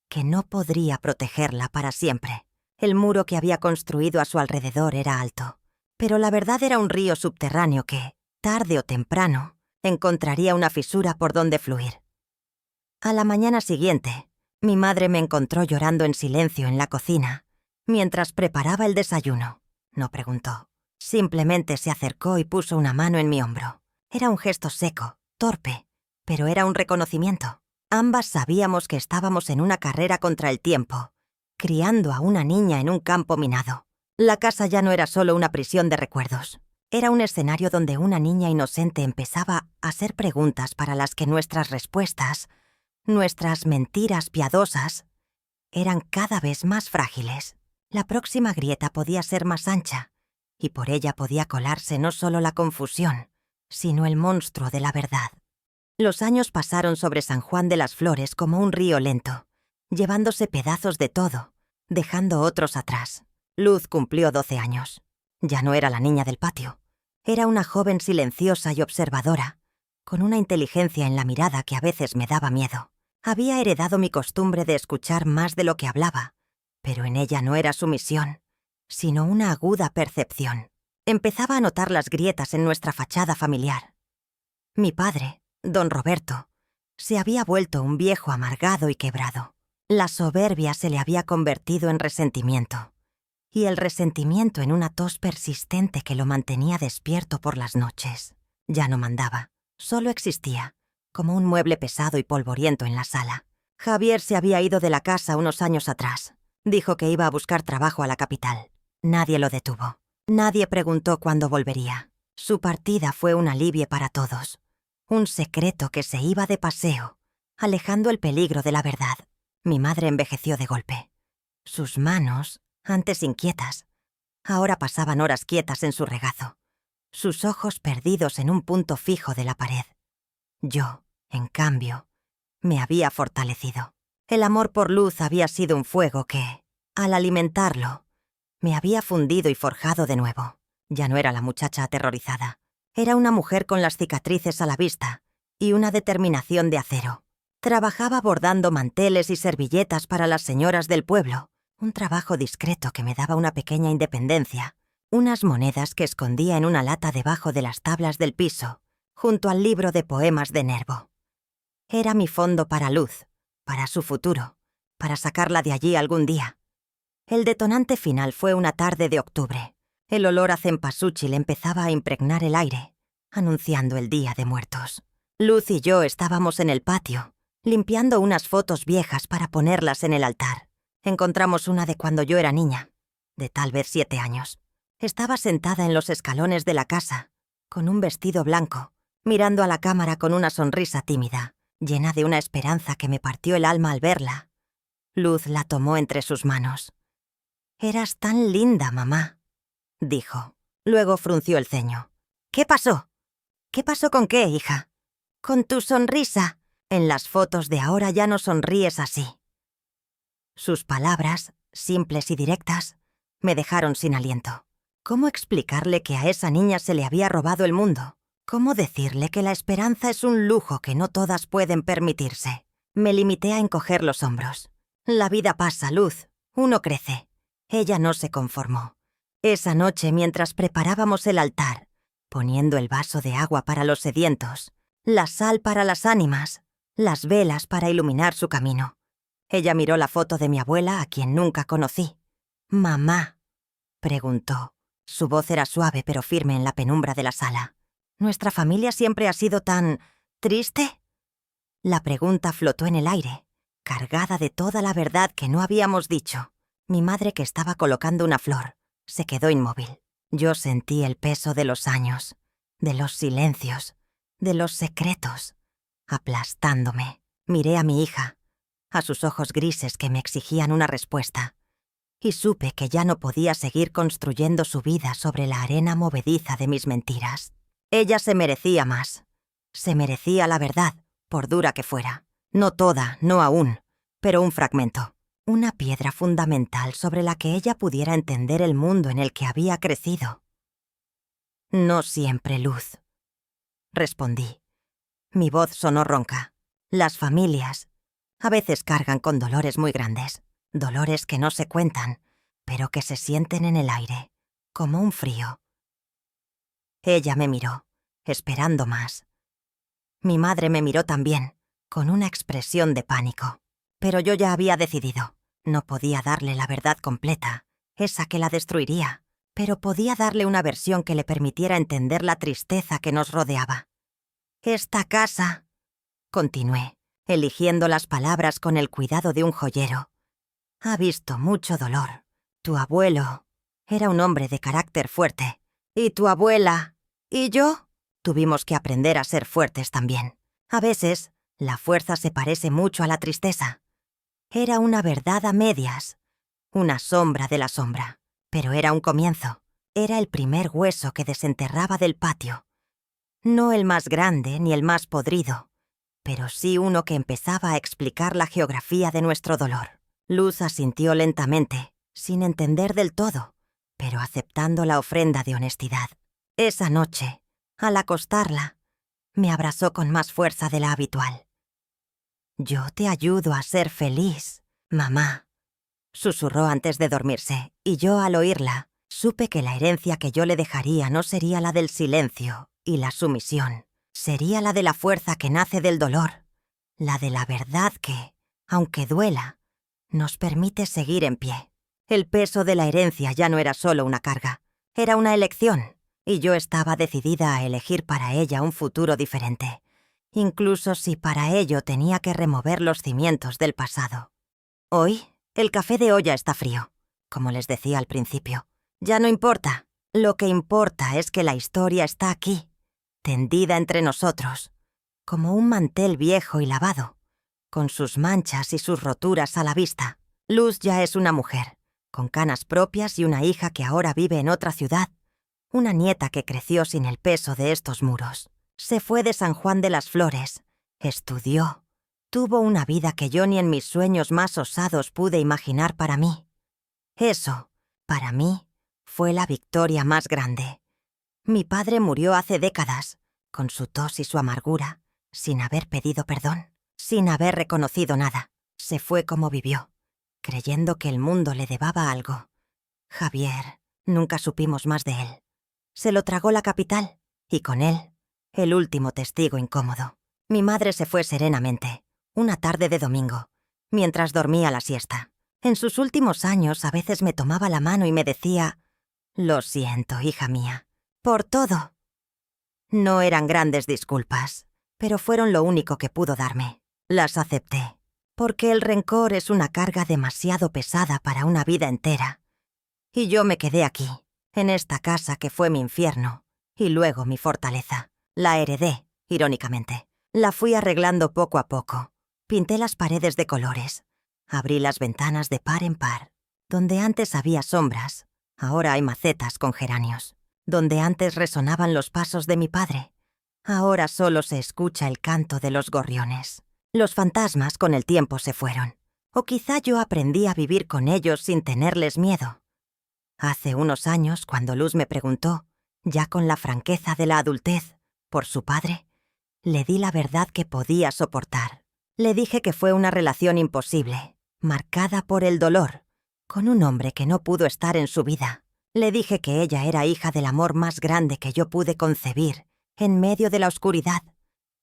que no podría protegerla para siempre. El muro que había construido a su alrededor era alto, pero la verdad era un río subterráneo que, tarde o temprano, encontraría una fisura por donde fluir. A la mañana siguiente, mi madre me encontró llorando en silencio en la cocina, mientras preparaba el desayuno. No preguntó. Simplemente se acercó y puso una mano en mi hombro. Era un gesto seco, torpe, pero era un reconocimiento. Ambas sabíamos que estábamos en una carrera contra el tiempo, criando a una niña en un campo minado. La casa ya no era solo una prisión de recuerdos. Era un escenario donde una niña inocente empezaba a hacer preguntas para las que nuestras respuestas, nuestras mentiras piadosas, eran cada vez más frágiles. La próxima grieta podía ser más ancha, y por ella podía colarse no solo la confusión, sino el monstruo de la verdad. Los años pasaron sobre San Juan de las Flores como un río lento, llevándose pedazos de todo, dejando otros atrás. Luz cumplió 12 años. Ya no era la niña del patio. Era una joven silenciosa y observadora, con una inteligencia en la mirada que a veces me daba miedo. Había heredado mi costumbre de escuchar más de lo que hablaba, pero en ella no era sumisión, sino una aguda percepción. Empezaba a notar las grietas en nuestra fachada familiar. Mi padre, don Roberto, se había vuelto un viejo amargado y quebrado. La soberbia se le había convertido en resentimiento, y el resentimiento en una tos persistente que lo mantenía despierto por las noches. Ya no mandaba, solo existía, como un mueble pesado y polvoriento en la sala. Javier se había ido de la casa unos años atrás. Dijo que iba a buscar trabajo a la capital. Nadie lo detuvo. Nadie preguntó cuándo volvería. Su partida fue un alivio para todos. Un secreto que se iba de paseo, alejando el peligro de la verdad. Mi madre envejeció de golpe. Sus manos, antes inquietas, ahora pasaban horas quietas en su regazo, sus ojos perdidos en un punto fijo de la pared. Yo, en cambio, me había fortalecido. El amor por Luz había sido un fuego que, al alimentarlo, me había fundido y forjado de nuevo. Ya no era la muchacha aterrorizada. Era una mujer con las cicatrices a la vista y una determinación de acero. Trabajaba bordando manteles y servilletas para las señoras del pueblo, un trabajo discreto que me daba una pequeña independencia, unas monedas que escondía en una lata debajo de las tablas del piso, junto al libro de poemas de Nervo. Era mi fondo para Luz, para su futuro, para sacarla de allí algún día. El detonante final fue una tarde de octubre. El olor a cempasúchil empezaba a impregnar el aire, anunciando el Día de Muertos. Luz y yo estábamos en el patio, limpiando unas fotos viejas para ponerlas en el altar. Encontramos una de cuando yo era niña, de tal vez 7 años. Estaba sentada en los escalones de la casa, con un vestido blanco, mirando a la cámara con una sonrisa tímida, llena de una esperanza que me partió el alma al verla. Luz la tomó entre sus manos. «Eras tan linda, mamá», dijo. Luego frunció el ceño. ¿Qué pasó? ¿Qué pasó con qué, hija? Con tu sonrisa. En las fotos de ahora ya no sonríes así. Sus palabras, simples y directas, me dejaron sin aliento. ¿Cómo explicarle que a esa niña se le había robado el mundo? ¿Cómo decirle que la esperanza es un lujo que no todas pueden permitirse? Me limité a encoger los hombros. La vida pasa, Luz. Uno crece. Ella no se conformó. Esa noche, mientras preparábamos el altar, poniendo el vaso de agua para los sedientos, la sal para las ánimas, las velas para iluminar su camino, ella miró la foto de mi abuela, a quien nunca conocí. «Mamá», preguntó. Su voz era suave pero firme en la penumbra de la sala. «¿Nuestra familia siempre ha sido tan... triste?» La pregunta flotó en el aire, cargada de toda la verdad que no habíamos dicho. Mi madre, que estaba colocando una flor, se quedó inmóvil. Yo sentí el peso de los años, de los silencios, de los secretos, aplastándome. Miré a mi hija, a sus ojos grises que me exigían una respuesta, y supe que ya no podía seguir construyendo su vida sobre la arena movediza de mis mentiras. Ella se merecía más. Se merecía la verdad, por dura que fuera. No toda, no aún, pero un fragmento. Una piedra fundamental sobre la que ella pudiera entender el mundo en el que había crecido. «No siempre, Luz», respondí. Mi voz sonó ronca. Las familias a veces cargan con dolores muy grandes, dolores que no se cuentan, pero que se sienten en el aire, como un frío. Ella me miró, esperando más. Mi madre me miró también, con una expresión de pánico. Pero yo ya había decidido. No podía darle la verdad completa, esa que la destruiría, pero podía darle una versión que le permitiera entender la tristeza que nos rodeaba. «Esta casa», continué, eligiendo las palabras con el cuidado de un joyero, «ha visto mucho dolor. Tu abuelo era un hombre de carácter fuerte, y tu abuela y yo tuvimos que aprender a ser fuertes también. A veces, la fuerza se parece mucho a la tristeza. Era una verdad a medias, una sombra de la sombra, pero era un comienzo. Era el primer hueso que desenterraba del patio. No el más grande ni el más podrido, pero sí uno que empezaba a explicar la geografía de nuestro dolor». Luz asintió lentamente, sin entender del todo, pero aceptando la ofrenda de honestidad. Esa noche, al acostarla, me abrazó con más fuerza de la habitual. «Yo te ayudo a ser feliz, mamá», susurró antes de dormirse, y yo, al oírla, supe que la herencia que yo le dejaría no sería la del silencio y la sumisión, sería la de la fuerza que nace del dolor, la de la verdad que, aunque duela, nos permite seguir en pie. El peso de la herencia ya no era solo una carga, era una elección, y yo estaba decidida a elegir para ella un futuro diferente, incluso si para ello tenía que remover los cimientos del pasado. Hoy, el café de olla está frío, como les decía al principio. Ya no importa. Lo que importa es que la historia está aquí, tendida entre nosotros, como un mantel viejo y lavado, con sus manchas y sus roturas a la vista. Luz ya es una mujer, con canas propias y una hija que ahora vive en otra ciudad, una nieta que creció sin el peso de estos muros. Se fue de San Juan de las Flores, estudió, tuvo una vida que yo ni en mis sueños más osados pude imaginar para mí. Eso, para mí, fue la victoria más grande. Mi padre murió hace décadas, con su tos y su amargura, sin haber pedido perdón, sin haber reconocido nada. Se fue como vivió, creyendo que el mundo le debaba algo. Javier, nunca supimos más de él. Se lo tragó la capital, y con él, el último testigo incómodo. Mi madre se fue serenamente, una tarde de domingo, mientras dormía la siesta. En sus últimos años a veces me tomaba la mano y me decía: «Lo siento, hija mía, por todo». No eran grandes disculpas, pero fueron lo único que pudo darme. Las acepté, porque el rencor es una carga demasiado pesada para una vida entera. Y yo me quedé aquí, en esta casa que fue mi infierno, y luego mi fortaleza. La heredé, irónicamente. La fui arreglando poco a poco. Pinté las paredes de colores. Abrí las ventanas de par en par. Donde antes había sombras, ahora hay macetas con geranios. Donde antes resonaban los pasos de mi padre, ahora solo se escucha el canto de los gorriones. Los fantasmas con el tiempo se fueron, o quizá yo aprendí a vivir con ellos sin tenerles miedo. Hace unos años, cuando Luz me preguntó, ya con la franqueza de la adultez, por su padre, le di la verdad que podía soportar. Le dije que fue una relación imposible, marcada por el dolor, con un hombre que no pudo estar en su vida. Le dije que ella era hija del amor más grande que yo pude concebir, en medio de la oscuridad.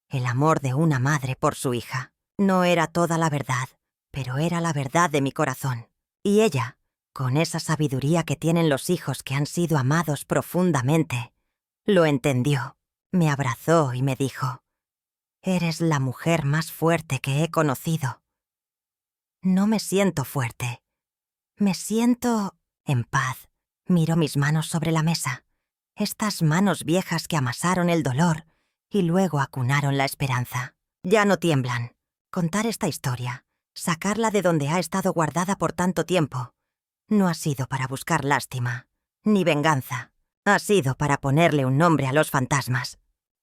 El amor de una madre por su hija. No era toda la verdad, pero era la verdad de mi corazón. Y ella, con esa sabiduría que tienen los hijos que han sido amados profundamente, lo entendió, me abrazó y me dijo: «Eres la mujer más fuerte que he conocido». No me siento fuerte. Me siento en paz. Miro mis manos sobre la mesa. Estas manos viejas que amasaron el dolor y luego acunaron la esperanza. Ya no tiemblan. Contar esta historia, sacarla de donde ha estado guardada por tanto tiempo, no ha sido para buscar lástima, ni venganza. Ha sido para ponerle un nombre a los fantasmas.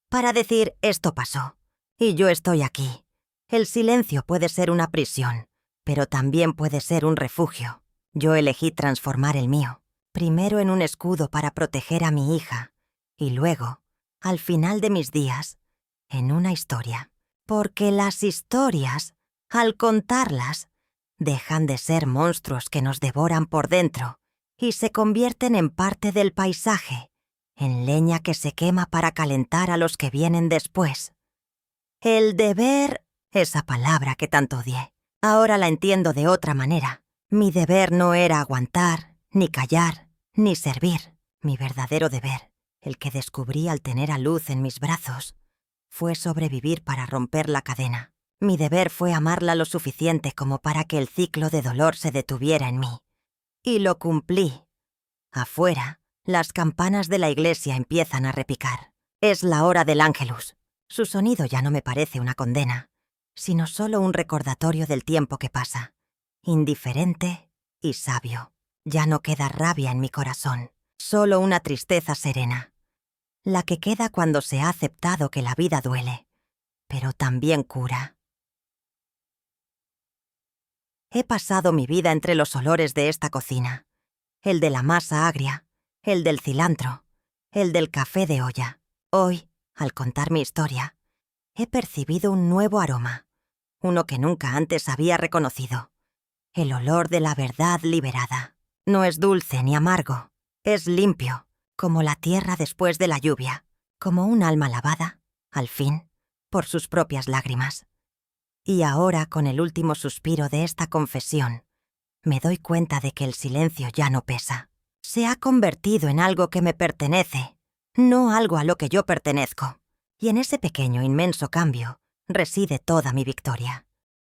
Para decir, esto pasó, y yo estoy aquí. El silencio puede ser una prisión, pero también puede ser un refugio. Yo elegí transformar el mío, primero en un escudo para proteger a mi hija, y luego, al final de mis días, en una historia. Porque las historias, al contarlas, dejan de ser monstruos que nos devoran por dentro y se convierten en parte del paisaje, en leña que se quema para calentar a los que vienen después. El deber, esa palabra que tanto odié, ahora la entiendo de otra manera. Mi deber no era aguantar, ni callar, ni servir. Mi verdadero deber, el que descubrí al tener a Luz en mis brazos, fue sobrevivir para romper la cadena. Mi deber fue amarla lo suficiente como para que el ciclo de dolor se detuviera en mí. Y lo cumplí. Afuera, las campanas de la iglesia empiezan a repicar. Es la hora del Ángelus. Su sonido ya no me parece una condena, sino solo un recordatorio del tiempo que pasa. Indiferente y sabio. Ya no queda rabia en mi corazón, solo una tristeza serena. La que queda cuando se ha aceptado que la vida duele, pero también cura. He pasado mi vida entre los olores de esta cocina. El de la masa agria, el del cilantro, el del café de olla. Hoy, al contar mi historia, he percibido un nuevo aroma, uno que nunca antes había reconocido. El olor de la verdad liberada. No es dulce ni amargo, es limpio, como la tierra después de la lluvia, como un alma lavada, al fin, por sus propias lágrimas. Y ahora, con el último suspiro de esta confesión, me doy cuenta de que el silencio ya no pesa. Se ha convertido en algo que me pertenece, no algo a lo que yo pertenezco. Y en ese pequeño, inmenso cambio reside toda mi victoria.